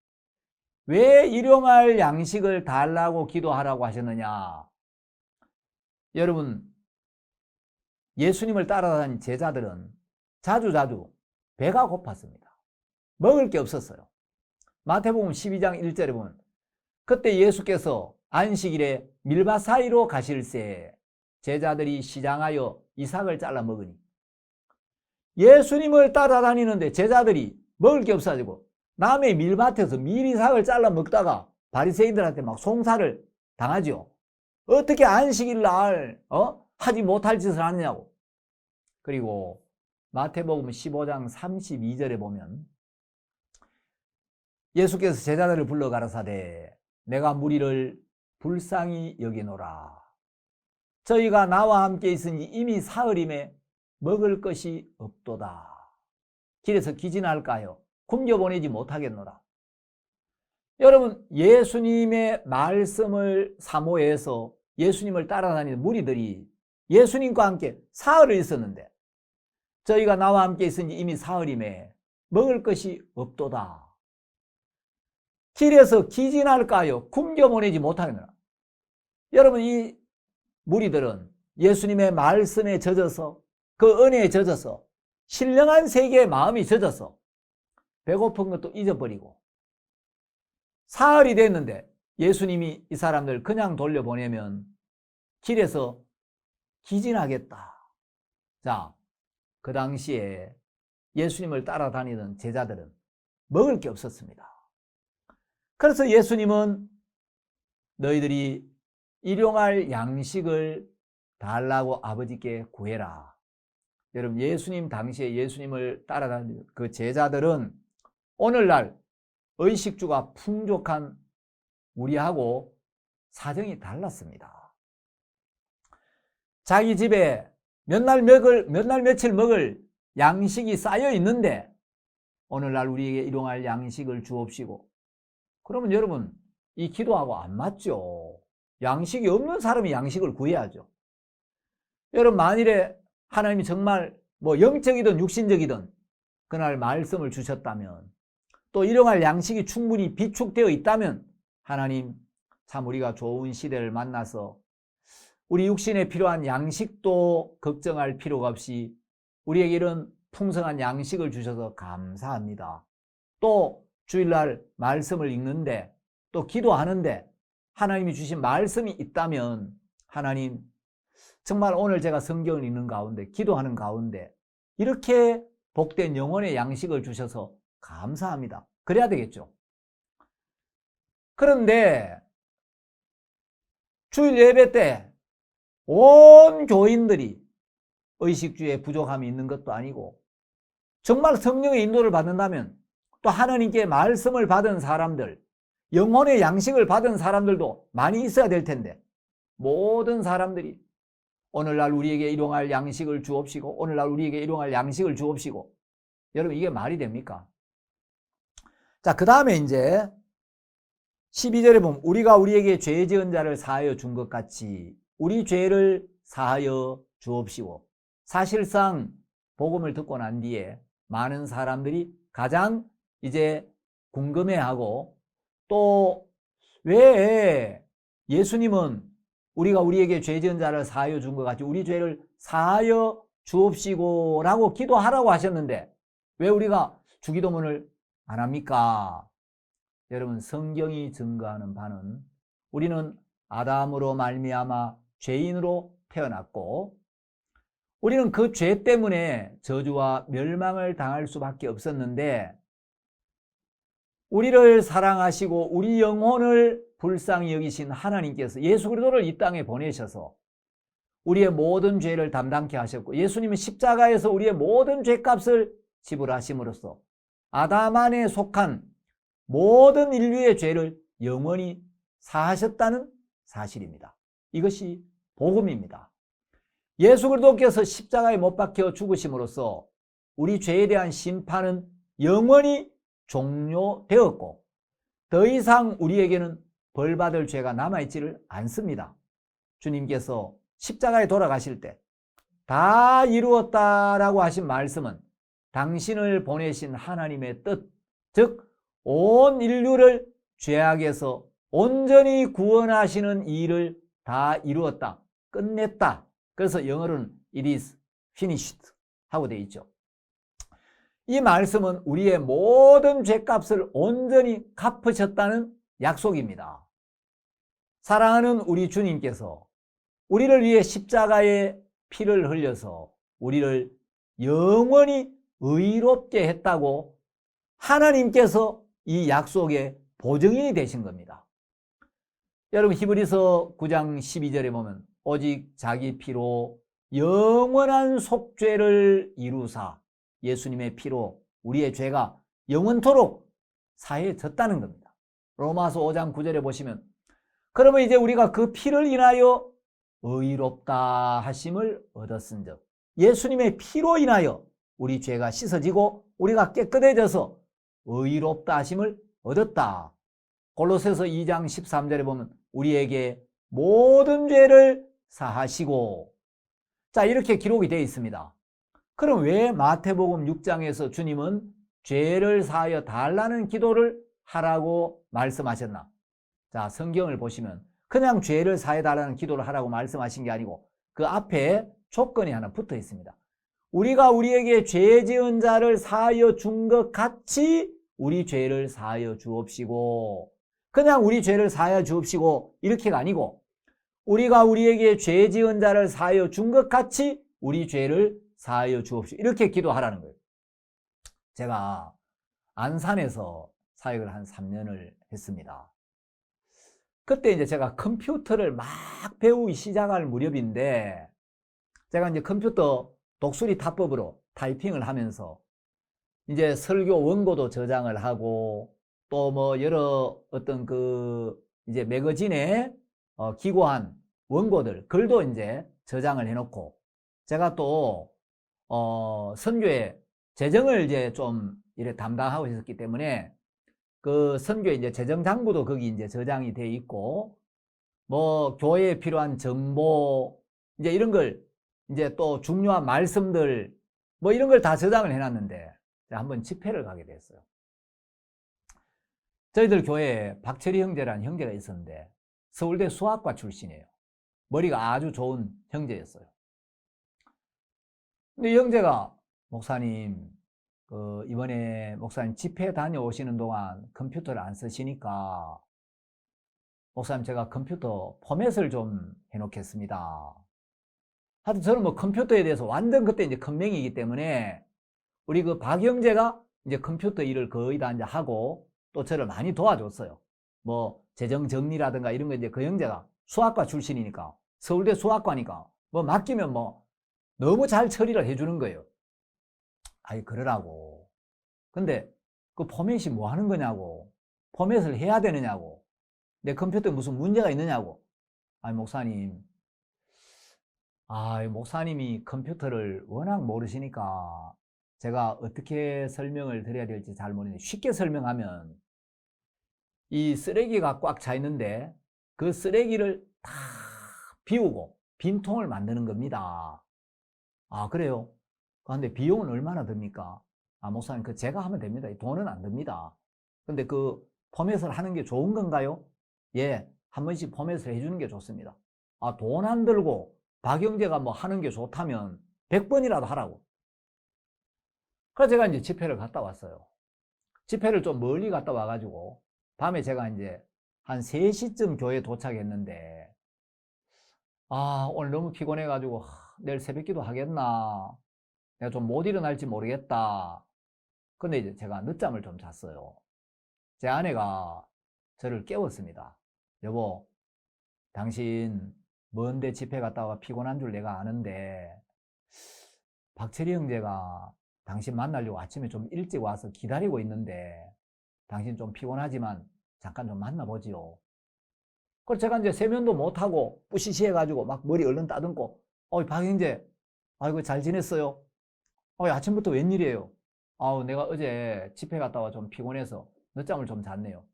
왜 일용할 양식을 달라고 기도하라고 하셨느냐? 여러분, 예수님을 따라다닌 제자들은 자주자주 배가 고팠습니다. 먹을 게 없었어요. 마태복음 12장 1절에 보면 그때 예수께서 안식일에 밀밭 사이로 가실새 제자들이 시장하여 이삭을 잘라 먹으니, 예수님을 따라다니는데 제자들이 먹을 게 없어가지고 남의 밀밭에서 밀이삭을 잘라 먹다가 바리새인들한테 막 송사를 당하죠. 어떻게 안식일 날 하지 못할 짓을 하느냐고. 그리고 마태복음 15장 32절에 보면 예수께서 제자들을 불러 가라사대 내가 무리를 불쌍히 여기노라. 저희가 나와 함께 있으니 이미 사흘임에 먹을 것이 없도다. 길에서 기진할까요? 굶겨보내지 못하겠노라. 여러분, 예수님의 말씀을 사모해서 예수님을 따라다니는 무리들이 예수님과 함께 사흘을 있었는데 저희가 나와 함께 있으니 이미 사흘임에 먹을 것이 없도다. 길에서 기진할까요? 굶겨보내지 못하겠노라. 여러분, 이 무리들은 예수님의 말씀에 젖어서 그 은혜에 젖어서 신령한 세계의 마음이 젖어서 배고픈 것도 잊어버리고 사흘이 됐는데 예수님이 이 사람들 그냥 돌려보내면 길에서 기진하겠다. 자, 그 당시에 예수님을 따라다니던 제자들은 먹을 게 없었습니다. 그래서 예수님은 너희들이 일용할 양식을 달라고 아버지께 구해라. 여러분, 예수님 당시에 예수님을 따라다니는 그 제자들은 오늘날 의식주가 풍족한 우리하고 사정이 달랐습니다. 자기 집에 몇 날 며칠 먹을 양식이 쌓여 있는데 오늘날 우리에게 일용할 양식을 주옵시고. 그러면 여러분, 이 기도하고 안 맞죠. 양식이 없는 사람이 양식을 구해야죠. 여러분, 만일에 하나님이 정말 영적이든 육신적이든 그날 말씀을 주셨다면, 또 일용할 양식이 충분히 비축되어 있다면 하나님, 참 우리가 좋은 시대를 만나서 우리 육신에 필요한 양식도 걱정할 필요가 없이 우리에게 이런 풍성한 양식을 주셔서 감사합니다. 또 주일날 말씀을 읽는데 또 기도하는데 하나님이 주신 말씀이 있다면 하나님, 정말 오늘 제가 성경을 읽는 가운데 기도하는 가운데 이렇게 복된 영혼의 양식을 주셔서 감사합니다. 그래야 되겠죠. 그런데 주일 예배 때 온 교인들이 의식주에 부족함이 있는 것도 아니고 정말 성령의 인도를 받는다면 또 하나님께 말씀을 받은 사람들, 영혼의 양식을 받은 사람들도 많이 있어야 될 텐데 모든 사람들이 오늘날 우리에게 일용할 양식을 주옵시고 오늘날 우리에게 일용할 양식을 주옵시고. 여러분, 이게 말이 됩니까? 자, 그 다음에 이제 12절에 보면 우리가 우리에게 죄 지은 자를 사하여 준 것 같이 우리 죄를 사하여 주옵시고. 사실상 복음을 듣고 난 뒤에 많은 사람들이 가장 이제 궁금해하고 또 왜 예수님은 우리가 우리에게 죄 지은 자를 사하여 준 것 같이 우리 죄를 사하여 주옵시고 라고 기도하라고 하셨는데 왜 우리가 주기도문을 안 합니까? 여러분, 성경이 증거하는 바는 우리는 아담으로 말미암아 죄인으로 태어났고 우리는 그 죄 때문에 저주와 멸망을 당할 수밖에 없었는데 우리를 사랑하시고 우리 영혼을 불쌍히 여기신 하나님께서 예수 그리스도를 이 땅에 보내셔서 우리의 모든 죄를 담당케 하셨고 예수님은 십자가에서 우리의 모든 죄값을 지불하심으로써 아담 안에 속한 모든 인류의 죄를 영원히 사하셨다는 사실입니다. 이것이 복음입니다. 예수 그리스도께서 십자가에 못 박혀 죽으심으로써 우리 죄에 대한 심판은 영원히 종료되었고 더 이상 우리에게는 벌받을 죄가 남아있지를 않습니다. 주님께서 십자가에 돌아가실 때 다 이루었다라고 하신 말씀은 당신을 보내신 하나님의 뜻, 즉 온 인류를 죄악에서 온전히 구원하시는 일을 다 이루었다, 끝냈다. 그래서 영어로는 it is finished 하고 되어 있죠. 이 말씀은 우리의 모든 죄값을 온전히 갚으셨다는 약속입니다. 사랑하는 우리 주님께서 우리를 위해 십자가에 피를 흘려서 우리를 영원히 의롭게 했다고 하나님께서 이 약속의 보증인이 되신 겁니다. 여러분 히브리서 9장 12절에 보면 오직 자기 피로 영원한 속죄를 이루사 예수님의 피로 우리의 죄가 영원토록 사해졌다는 겁니다. 로마서 5장 9절에 보시면 그러면 이제 우리가 그 피를 인하여 의롭다 하심을 얻었은즉 예수님의 피로 인하여 우리 죄가 씻어지고 우리가 깨끗해져서 의롭다 하심을 얻었다. 골로새서 2장 13절에 보면 우리에게 모든 죄를 사하시고 자 이렇게 기록이 되어 있습니다. 그럼 왜 마태복음 6장에서 주님은 죄를 사하여 달라는 기도를 하라고 말씀하셨나? 자 성경을 보시면 그냥 죄를 사해 달라는 기도를 하라고 말씀하신 게 아니고 그 앞에 조건이 하나 붙어 있습니다. 우리가 우리에게 죄 지은 자를 사하여 준 것 같이 우리 죄를 사하여 주옵시고 그냥 우리 죄를 사하여 주옵시고 이렇게가 아니고 우리가 우리에게 죄 지은 자를 사하여 준 것 같이 우리 죄를 사하여 주옵시고 이렇게 기도하라는 거예요. 제가 안산에서 사역을 한 3년을 했습니다. 그때 이제 제가 컴퓨터를 막 배우기 시작할 무렵인데 제가 이제 컴퓨터 독수리 타법으로 타이핑을 하면서 이제 설교 원고도 저장을 하고 또 뭐 여러 어떤 그 이제 매거진에 기고한 원고들 글도 이제 저장을 해놓고 제가 또 선교에 재정을 이제 좀 이래 담당하고 있었기 때문에 그 선교에 이제 재정장부도 거기 이제 저장이 돼 있고 뭐 교회에 필요한 정보 이제 이런 걸 이제 또 중요한 말씀들 뭐 이런 걸 다 저장을 해놨는데 한번 집회를 가게 됐어요. 저희들 교회에 박철희 형제라는 형제가 있었는데 서울대 수학과 출신이에요. 머리가 아주 좋은 형제였어요. 근데 이 형제가 목사님 이번에 목사님 집회 다녀오시는 동안 컴퓨터를 안 쓰시니까 목사님 제가 컴퓨터 포맷을 좀 해놓겠습니다. 하여튼 저는 뭐 컴퓨터에 대해서 완전 그때 이제 큰맹이기 때문에 우리 그 박 형제가 이제 컴퓨터 일을 거의 다 이제 하고 또 저를 많이 도와줬어요. 뭐 재정 정리라든가 이런 거 이제 그 형제가 수학과 출신이니까 서울대 수학과니까 뭐 맡기면 뭐 너무 잘 처리를 해주는 거예요. 아이 그러라고. 근데 그 포맷이 뭐 하는 거냐고. 포맷을 해야 되느냐고. 내 컴퓨터에 무슨 문제가 있느냐고. 아이 목사님. 목사님이 컴퓨터를 워낙 모르시니까 제가 어떻게 설명을 드려야 될지 잘 모르는데 쉽게 설명하면 이 쓰레기가 꽉 차 있는데 그 쓰레기를 다 비우고 빈통을 만드는 겁니다. 아 그래요? 그런데 비용은 얼마나 듭니까? 목사님 그 제가 하면 됩니다. 돈은 안 듭니다. 근데 그 포맷을 하는 게 좋은 건가요? 예, 한 번씩 포맷을 해주는 게 좋습니다. 돈 안 들고 박영재가 뭐 하는 게 좋다면 100번이라도 하라고. 그래서 제가 이제 집회를 갔다 왔어요. 집회를 좀 멀리 갔다 와가지고 밤에 제가 이제 한 3시쯤 교회에 도착했는데 오늘 너무 피곤해가지고 내일 새벽기도 하겠나, 내가 좀 못 일어날지 모르겠다. 근데 이제 제가 늦잠을 좀 잤어요. 제 아내가 저를 깨웠습니다. 여보, 당신 먼데 집회 갔다가 피곤한 줄 내가 아는데 박철희 형제가 당신 만나려고 아침에 좀 일찍 와서 기다리고 있는데 당신 좀 피곤하지만 잠깐 좀 만나보지요. 그래서 제가 이제 세면도 못하고 뿌시시해가지고 막 머리 얼른 따듬고, 박 형제, 아이고 잘 지냈어요? 아침부터 웬일이에요? 내가 어제 집회 갔다 와 좀 피곤해서 늦잠을 좀 잤네요.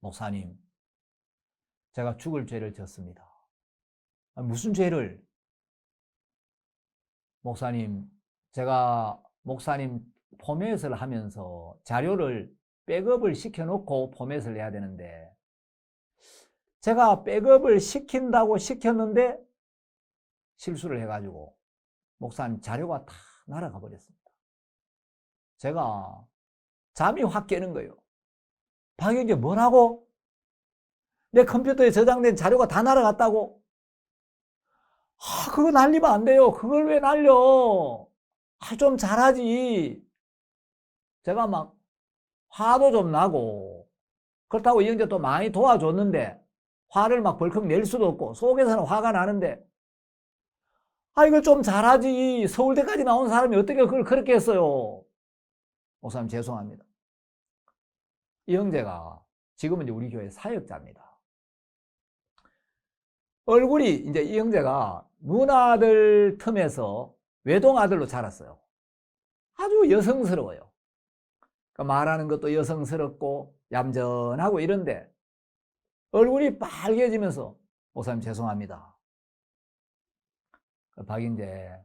목사님, 제가 죽을 죄를 졌습니다. 무슨 죄를? 목사님, 제가 목사님 포맷을 하면서 자료를 백업을 시켜놓고 포맷을 해야 되는데 제가 백업을 시킨다고 시켰는데 실수를 해가지고 목사님 자료가 다 날아가 버렸습니다. 제가 잠이 확 깨는 거예요. 박영재 뭐라고? 내 컴퓨터에 저장된 자료가 다 날아갔다고? 그거 날리면 안 돼요. 그걸 왜 날려? 좀 잘하지. 제가 막 화도 좀 나고, 그렇다고 이 형제 또 많이 도와줬는데 화를 막 벌컥 낼 수도 없고 속에서는 화가 나는데 이걸 좀 잘하지. 서울대까지 나온 사람이 어떻게 그걸 그렇게 했어요? 목사님 죄송합니다. 이 형제가 지금은 이제 우리 교회 사역자입니다. 얼굴이 이제 이 형제가 누나들 틈에서 외동아들로 자랐어요. 아주 여성스러워요. 그러니까 말하는 것도 여성스럽고 얌전하고 이런데 얼굴이 빨개지면서 목사님 죄송합니다. 박인재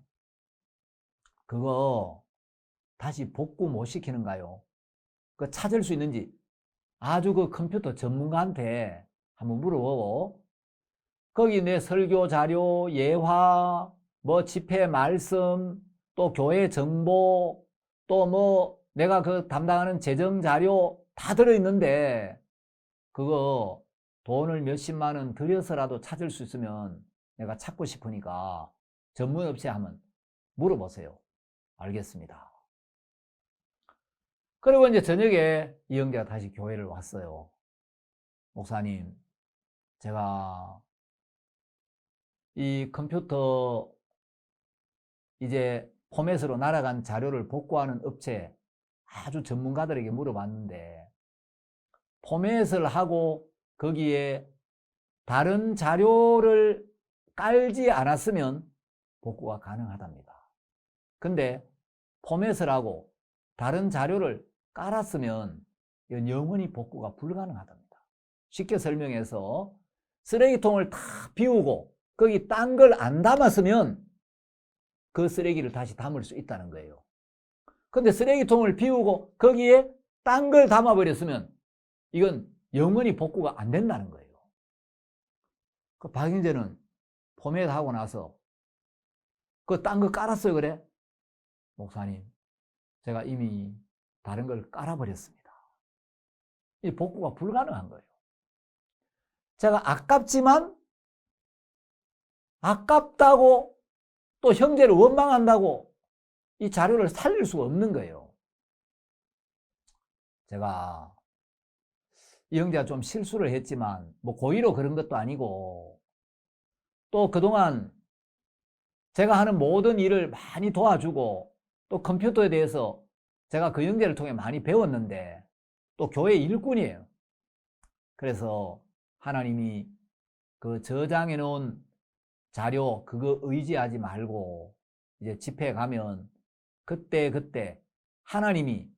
그거 다시 복구 못 시키는가요? 그 찾을 수 있는지 아주 그 컴퓨터 전문가한테 한번 물어보고 거기 내 설교 자료, 예화, 뭐 집회 말씀, 또 교회 정보, 또 뭐 내가 그 담당하는 재정 자료 다 들어있는데 그거 돈을 몇십만 원 들여서라도 찾을 수 있으면 내가 찾고 싶으니까 전문 업체 한번 물어보세요. 알겠습니다. 그리고 이제 저녁에 이 형제가 다시 교회를 왔어요. 목사님, 제가 이 컴퓨터 이제 포맷으로 날아간 자료를 복구하는 업체 아주 전문가들에게 물어봤는데 포맷을 하고 거기에 다른 자료를 깔지 않았으면 복구가 가능하답니다. 근데 포맷을 하고 다른 자료를 깔았으면 이건 영원히 복구가 불가능하답니다. 쉽게 설명해서 쓰레기통을 다 비우고 거기 딴 걸 안 담았으면 그 쓰레기를 다시 담을 수 있다는 거예요. 근데 쓰레기통을 비우고 거기에 딴 걸 담아버렸으면 이건 영원히 복구가 안 된다는 거예요. 그 박인재는 포맷하고 나서 그 딴 거 깔았어요 그래? 목사님, 제가 이미 다른 걸 깔아버렸습니다. 이 복구가 불가능한 거예요. 제가 아깝지만 아깝다고 또 형제를 원망한다고 이 자료를 살릴 수가 없는 거예요. 제가 이 형제가 좀 실수를 했지만 뭐 고의로 그런 것도 아니고 또 그동안 제가 하는 모든 일을 많이 도와주고 또 컴퓨터에 대해서 제가 그 형제를 통해 많이 배웠는데 또 교회 일꾼이에요. 그래서 하나님이 그 저장해 놓은 자료 그거 의지하지 말고 이제 집회에 가면 그때 하나님이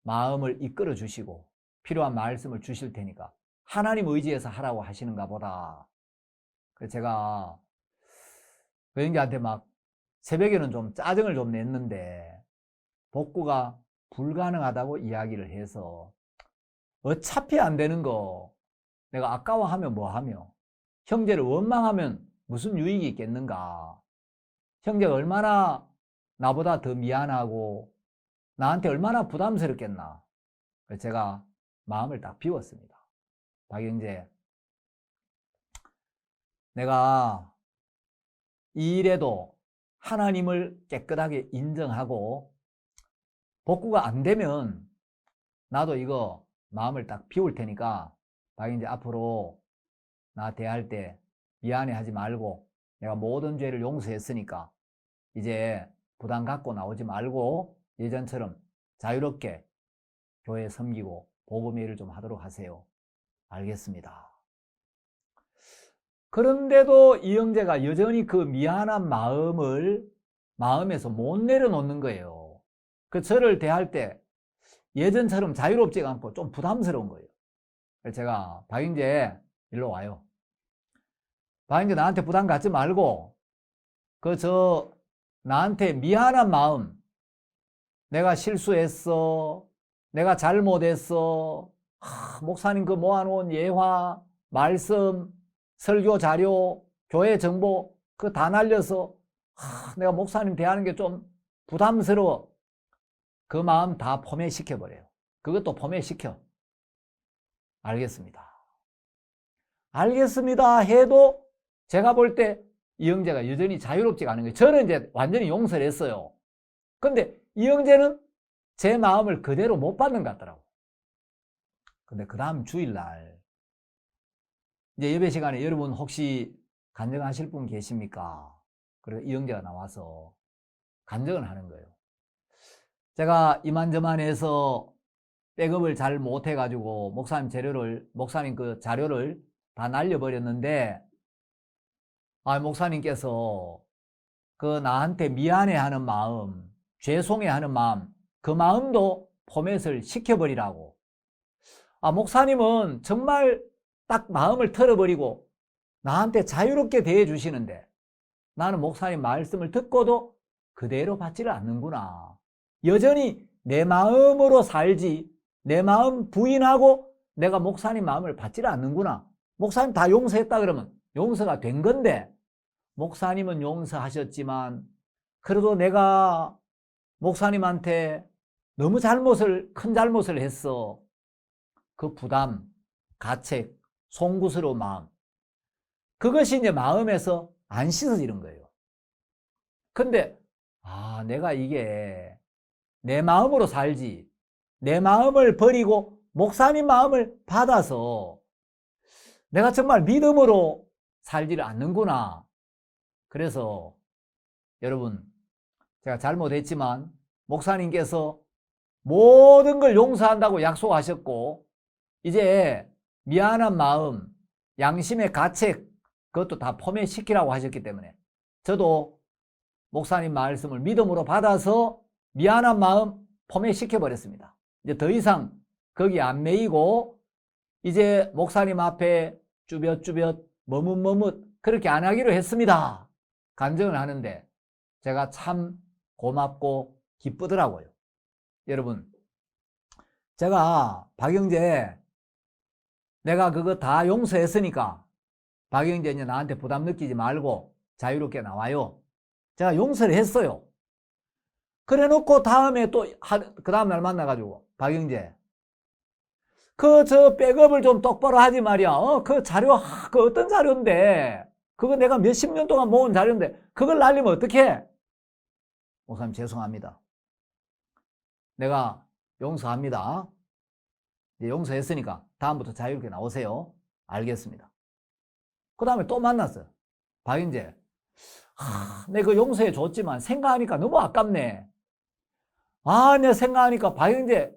마음을 이끌어 주시고 필요한 말씀을 주실 테니까 하나님 의지해서 하라고 하시는가 보다. 그래서 제가 그 형제한테 막 새벽에는 좀 짜증을 좀 냈는데 복구가 불가능하다고 이야기를 해서 어차피 안 되는 거 내가 아까워하면 뭐하며 형제를 원망하면 무슨 유익이 있겠는가. 형제가 얼마나 나보다 더 미안하고 나한테 얼마나 부담스럽겠나. 그래서 제가 마음을 딱 비웠습니다. 박영재, 내가 이 일에도 하나님을 깨끗하게 인정하고 복구가 안 되면 나도 이거 마음을 딱 비울 테니까 박영재 앞으로 나 대할 때 미안해 하지 말고 내가 모든 죄를 용서했으니까 이제 부담 갖고 나오지 말고 예전처럼 자유롭게 교회 섬기고 복음의 일을 좀 하도록 하세요. 알겠습니다. 그런데도 이영재가 여전히 그 미안한 마음에서 못 내려놓는 거예요. 그 저를 대할 때 예전처럼 자유롭지가 않고 좀 부담스러운 거예요. 그래서 제가 박영재 일로 와요. 박영재 나한테 부담 갖지 말고 나한테 미안한 마음, 내가 실수했어, 내가 잘못했어, 목사님 그 모아놓은 예화, 말씀, 설교 자료, 교회 정보 그거 다 날려서 내가 목사님 대하는 게 좀 부담스러워. 그 마음 다 포맷시켜버려요. 그것도 포맷시켜. 알겠습니다. 알겠습니다 해도 제가 볼 때 이영재가 여전히 자유롭지가 않은 거예요. 저는 이제 완전히 용서를 했어요. 근데 이영재는 제 마음을 그대로 못 받는 것 같더라고. 근데 그 다음 주일날 이제 예배 시간에 여러분 혹시 간증하실 분 계십니까? 그래서 이영재가 나와서 간증을 하는 거예요. 제가 이만저만 해서 백업을 잘 못해가지고 목사님 그 자료를 다 날려버렸는데, 목사님께서 그 나한테 미안해하는 마음, 죄송해하는 마음, 그 마음도 포맷을 시켜버리라고. 목사님은 정말 딱 마음을 털어버리고 나한테 자유롭게 대해주시는데 나는 목사님 말씀을 듣고도 그대로 받지를 않는구나. 여전히 내 마음으로 살지 내 마음 부인하고 내가 목사님 마음을 받지를 않는구나. 목사님 다 용서했다 그러면 용서가 된 건데 목사님은 용서하셨지만 그래도 내가 목사님한테 너무 큰 잘못을 했어. 그 부담, 가책, 송구스러운 마음, 그것이 이제 마음에서 안 씻어지는 거예요. 근데 내가 이게 내 마음으로 살지 내 마음을 버리고 목사님 마음을 받아서 내가 정말 믿음으로 살지를 않는구나. 그래서 여러분, 제가 잘못했지만 목사님께서 모든 걸 용서한다고 약속하셨고 이제 미안한 마음, 양심의 가책 그것도 다 포맷시키라고 하셨기 때문에 저도 목사님 말씀을 믿음으로 받아서 미안한 마음 포맷시켜버렸습니다. 이제 더 이상 거기 안 매이고 이제 목사님 앞에 쭈뼛쭈뼛 머뭇머뭇 그렇게 안 하기로 했습니다. 간증을 하는데 제가 참 고맙고 기쁘더라고요. 여러분, 제가 박영재 내가 그거 다 용서했으니까 박영재 이제 나한테 부담 느끼지 말고 자유롭게 나와요. 제가 용서를 했어요. 그래 놓고 다음에 또 그 다음날 만나가지고 박영재 저 백업을 좀 똑바로 하지 말이야. 그 자료 그 어떤 자료인데 그거 내가 몇십 년 동안 모은 자료인데 그걸 날리면 어떡해? 목사님 죄송합니다. 내가 용서합니다. 이제 용서했으니까 다음부터 자유롭게 나오세요. 알겠습니다. 그 다음에 또 만났어요. 박영재 내가 그 용서해 줬지만 생각하니까 너무 아깝네. 내가 생각하니까 박영재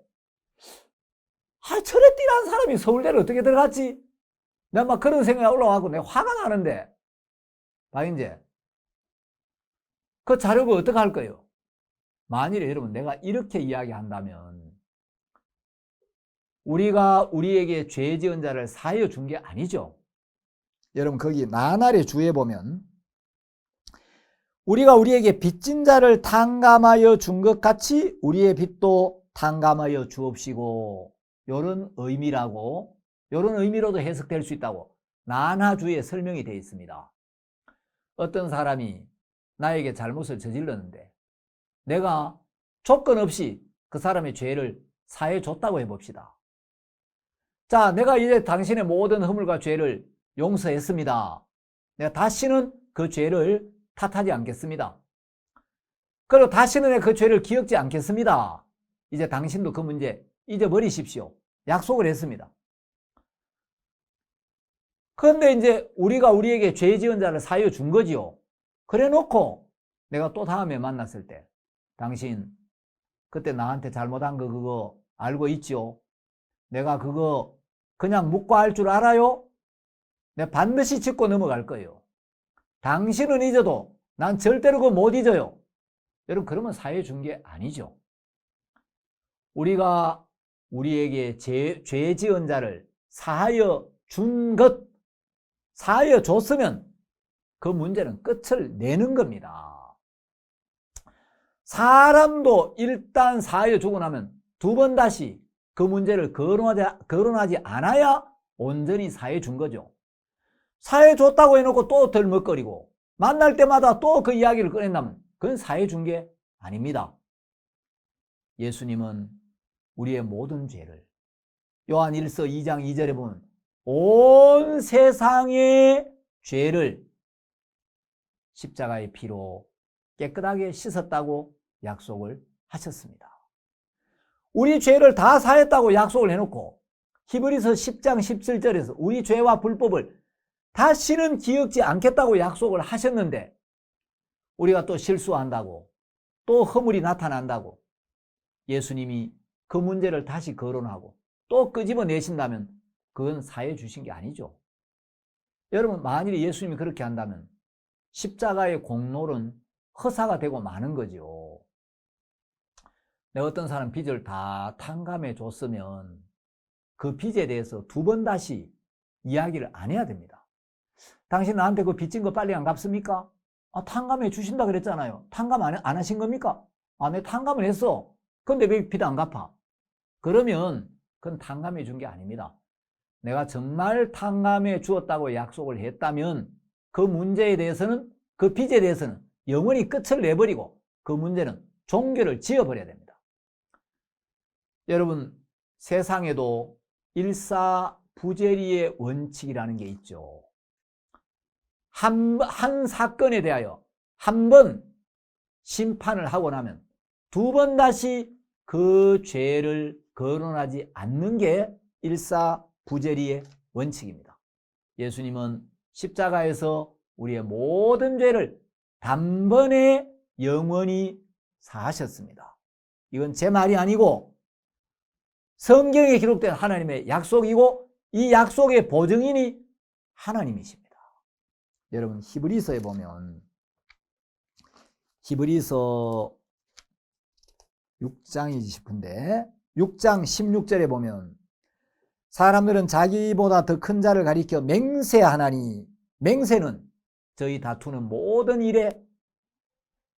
저래 띠란 사람이 서울대를 어떻게 들어갔지? 내가 막 그런 생각이 올라와서 내가 화가 나는데 박영재 그 자료가 어떻게 할 거예요? 만일에 여러분 내가 이렇게 이야기한다면 우리가 우리에게 죄 지은 자를 사하여 준 게 아니죠. 여러분 거기 나날의 주에 보면 우리가 우리에게 빚진 자를 탕감하여 준 것 같이 우리의 빚도 탕감하여 주옵시고 이런 의미라고 이런 의미로도 해석될 수 있다고 난하주에 설명이 되어 있습니다. 어떤 사람이 나에게 잘못을 저질렀는데 내가 조건 없이 그 사람의 죄를 사해 줬다고 해봅시다. 자, 내가 이제 당신의 모든 허물과 죄를 용서했습니다. 내가 다시는 그 죄를 탓하지 않겠습니다. 그리고 다시는 그 죄를 기억지 않겠습니다. 이제 당신도 그 문제 잊어버리십시오. 약속을 했습니다. 그런데 이제 우리가 우리에게 죄 지은 자를 사하여 준 거지요. 그래 놓고 내가 또 다음에 만났을 때 당신 그때 나한테 잘못한 거 그거 알고 있지요? 내가 그거 그냥 묵과할 줄 알아요? 내가 반드시 짚고 넘어갈 거예요. 당신은 잊어도 난 절대로 그거 못 잊어요. 여러분, 그러면 사해 준 게 아니죠. 우리가 우리에게 죄 지은 자를 사하여 준 것, 사하여 줬으면 그 문제는 끝을 내는 겁니다. 사람도 일단 사하여 주고 나면 두 번 다시 그 문제를 거론하지 않아야 온전히 사해 준 거죠. 사해 줬다고 해놓고 또 덜먹거리고 만날 때마다 또 그 이야기를 꺼낸다면 그건 사해 준 게 아닙니다. 예수님은 우리의 모든 죄를 요한 1서 2장 2절에 보면 온 세상의 죄를 십자가의 피로 깨끗하게 씻었다고 약속을 하셨습니다. 우리 죄를 다 사했다고 약속을 해놓고 히브리서 10장 17절에서 우리 죄와 불법을 다시는 기억지 않겠다고 약속을 하셨는데 우리가 또 실수한다고 또 허물이 나타난다고 예수님이 그 문제를 다시 거론하고 또 끄집어내신다면 그건 사해 주신 게 아니죠. 여러분, 만일에 예수님이 그렇게 한다면 십자가의 공로는 허사가 되고 마는 거죠. 내가 어떤 사람 빚을 다 탕감해 줬으면 그 빚에 대해서 두 번 다시 이야기를 안 해야 됩니다. 당신 나한테 그 빚진 거 빨리 안 갚습니까? 아, 탕감해 주신다 그랬잖아요. 탕감 안 하신 겁니까? 아, 내 탕감을 했어. 근데 왜 빚 안 갚아? 그러면 그건 탕감해 준 게 아닙니다. 내가 정말 탕감해 주었다고 약속을 했다면 그 문제에 대해서는, 그 빚에 대해서는 영원히 끝을 내버리고 그 문제는 종결을 지어버려야 됩니다. 여러분, 세상에도 일사부재리의 원칙이라는 게 있죠. 한 사건에 대하여 한 번 심판을 하고 나면 두 번 다시 그 죄를 거론하지 않는 게 일사부재리의 원칙입니다. 예수님은 십자가에서 우리의 모든 죄를 단번에 영원히 사하셨습니다. 이건 제 말이 아니고 성경에 기록된 하나님의 약속이고 이 약속의 보증인이 하나님이십니다. 여러분, 히브리서에 보면 히브리서 6장이지 싶은데 6장 16절에 보면 사람들은 자기보다 더 큰 자를 가리켜 맹세하나니, 맹세는 저희 다투는 모든 일의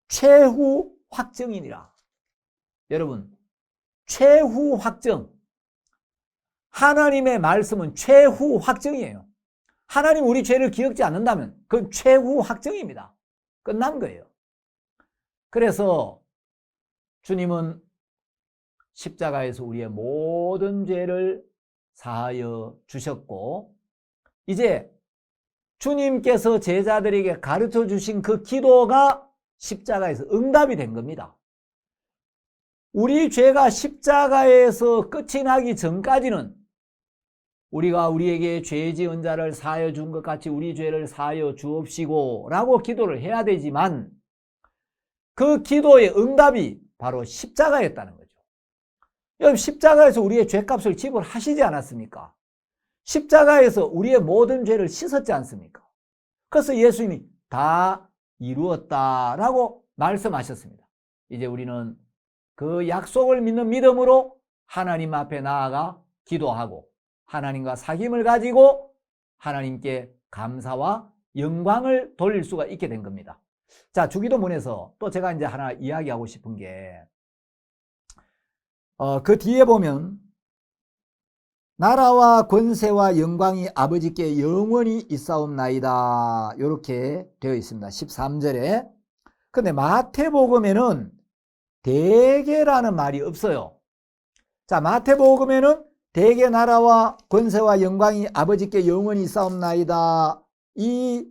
최후 확정이니라. 여러분, 최후 확정, 하나님의 말씀은 최후 확정이에요. 하나님 우리 죄를 기억지 않는다면 그건 최후 확정입니다. 끝난 거예요. 그래서 주님은 십자가에서 우리의 모든 죄를 사하여 주셨고 이제 주님께서 제자들에게 가르쳐 주신 그 기도가 십자가에서 응답이 된 겁니다. 우리 죄가 십자가에서 끝이 나기 전까지는 우리가 우리에게 죄 지은 자를 사하여 준 것 같이 우리 죄를 사하여 주옵시고 라고 기도를 해야 되지만 그 기도의 응답이 바로 십자가였다는 거죠. 여러분, 십자가에서 우리의 죄값을 지불하시지 않았습니까? 십자가에서 우리의 모든 죄를 씻었지 않습니까? 그래서 예수님이 다 이루었다라고 말씀하셨습니다. 이제 우리는 그 약속을 믿는 믿음으로 하나님 앞에 나아가 기도하고 하나님과 사귐을 가지고 하나님께 감사와 영광을 돌릴 수가 있게 된 겁니다. 자, 주기도문에서 또 제가 이제 하나 이야기하고 싶은 게 그 뒤에 보면 나라와 권세와 영광이 아버지께 영원히 있사옵나이다 이렇게 되어 있습니다. 13절에. 근데 마태복음에는 대개라는 말이 없어요. 자, 마태복음에는 대개 나라와 권세와 영광이 아버지께 영원히 있사옵나이다. 이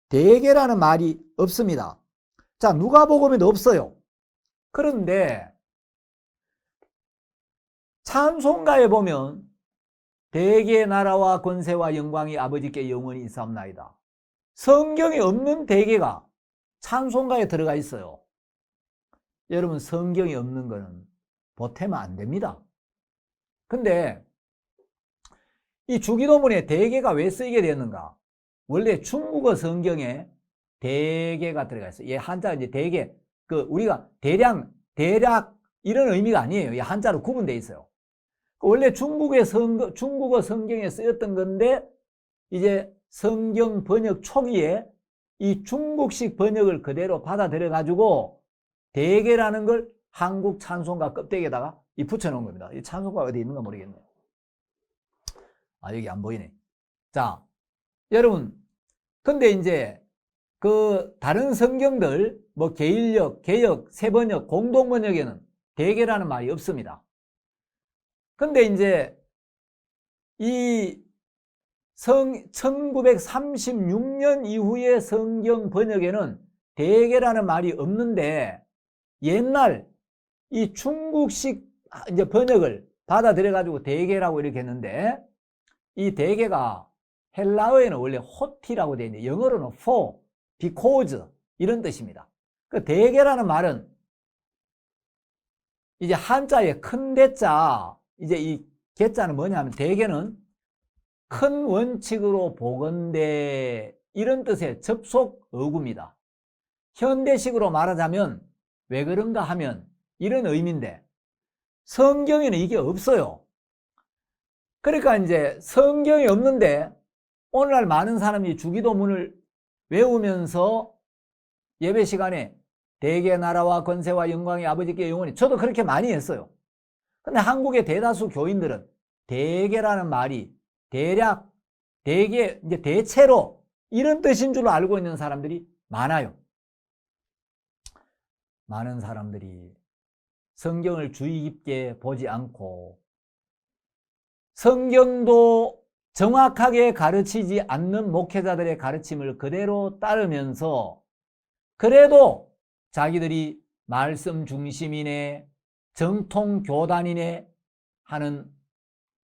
대개라는 말이 없습니다. 자, 누가복음에도 없어요. 그런데 찬송가에 보면 대개 나라와 권세와 영광이 아버지께 영원히 있사옵나이다. 성경에 없는 대개가 찬송가에 들어가 있어요. 여러분, 성경이 없는 거는 보태면 안 됩니다. 근데 이 주기도문에 대개가 왜 쓰이게 되었는가? 원래 중국어 성경에 대개가 들어가 있어요. 이 한자 이제 대개, 우리가 대략 이런 의미가 아니에요. 이 한자로 구분되어 있어요. 원래 중국어 성경에 쓰였던 건데, 이제 성경 번역 초기에 이 중국식 번역을 그대로 받아들여가지고 대개라는 걸 한국 찬송가 껍데기에다가 붙여놓은 겁니다. 이 찬송가 어디 있는가 모르겠네요. 아, 여기 안 보이네. 자, 여러분, 근데 이제 다른 성경들, 뭐 개일역, 개역, 새번역, 공동번역에는 대개라는 말이 없습니다. 근데 이제 이 1936년 이후의 성경 번역에는 대개라는 말이 없는데, 옛날 이 중국식 이제 번역을 받아들여가지고 대개라고 이렇게 했는데, 이 대개가 헬라어에는 원래 호티라고 되어 있는데, 영어로는 for, because 이런 뜻입니다. 그 대개라는 말은 이제 한자의 큰 대자, 이제 이 개자는 뭐냐면, 대개는 큰 원칙으로 보건대 이런 뜻의 접속 어구입니다. 현대식으로 말하자면 왜 그런가 하면 이런 의미인데, 성경에는 이게 없어요. 그러니까 이제 성경이 없는데 오늘날 많은 사람이 주기도문을 외우면서 예배 시간에 대개 나라와 권세와 영광이 아버지께 영원히, 저도 그렇게 많이 했어요. 근데 한국의 대다수 교인들은 대개라는 말이 대략, 대개, 이제 대체로 이런 뜻인 줄로 알고 있는 사람들이 많아요. 많은 사람들이 성경을 주의 깊게 보지 않고 성경도 정확하게 가르치지 않는 목회자들의 가르침을 그대로 따르면서 그래도 자기들이 말씀 중심이네, 정통 교단이네 하는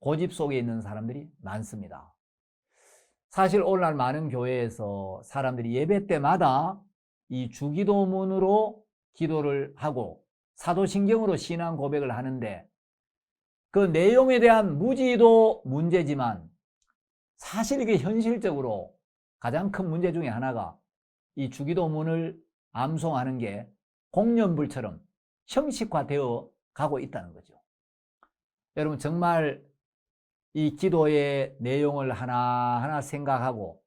고집 속에 있는 사람들이 많습니다. 사실 오늘날 많은 교회에서 사람들이 예배 때마다 이 주기도문으로 기도를 하고 사도신경으로 신앙 고백을 하는데, 그 내용에 대한 무지도 문제지만 사실 이게 현실적으로 가장 큰 문제 중에 하나가 이 주기도문을 암송하는 게 공연불처럼 형식화되어 가고 있다는 거죠. 여러분, 정말 이 기도의 내용을 하나하나 생각하고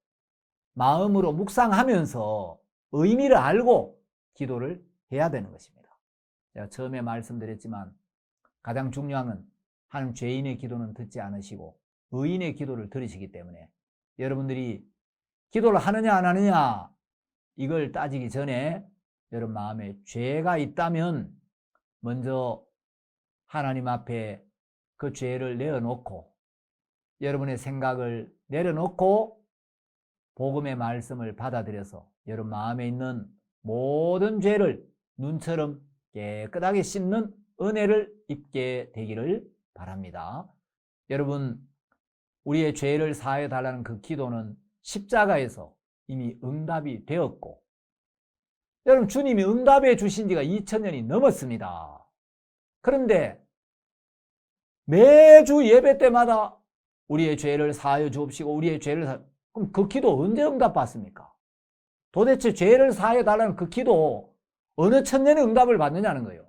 마음으로 묵상하면서 의미를 알고 기도를 해야 되는 것입니다. 제가 처음에 말씀드렸지만 가장 중요한 건 하나님 죄인의 기도는 듣지 않으시고 의인의 기도를 들으시기 때문에 여러분들이 기도를 하느냐 안 하느냐 이걸 따지기 전에 여러분 마음에 죄가 있다면 먼저 하나님 앞에 그 죄를 내어놓고 여러분의 생각을 내려놓고 복음의 말씀을 받아들여서 여러분 마음에 있는 모든 죄를 눈처럼 깨끗하게 씻는 은혜를 입게 되기를 바랍니다. 여러분, 우리의 죄를 사해 달라는 그 기도는 십자가에서 이미 응답이 되었고, 여러분 주님이 응답해 주신 지가 2000년이 넘었습니다. 그런데 매주 예배 때마다 우리의 죄를 사하여 주옵시고 우리의 죄를 그럼 그 기도 언제 응답받습니까? 도대체 죄를 사하여 달라는 그 기도 어느 천년에 응답을 받느냐는 거예요.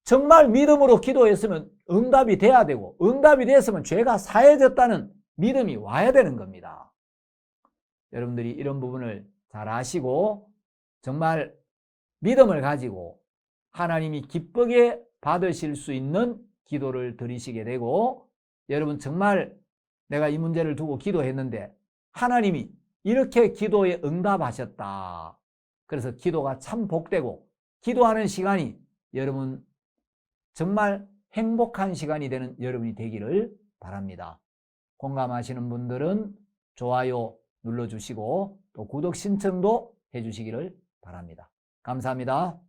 정말 믿음으로 기도했으면 응답이 돼야 되고 응답이 됐으면 죄가 사해졌다는 믿음이 와야 되는 겁니다. 여러분들이 이런 부분을 잘 아시고 정말 믿음을 가지고 하나님이 기쁘게 받으실 수 있는 기도를 드리시게 되고, 여러분 정말 내가 이 문제를 두고 기도했는데 하나님이 이렇게 기도에 응답하셨다. 그래서 기도가 참 복되고 기도하는 시간이 여러분 정말 행복한 시간이 되는 여러분이 되기를 바랍니다. 공감하시는 분들은 좋아요 눌러주시고 또 구독 신청도 해주시기를 바랍니다. 감사합니다.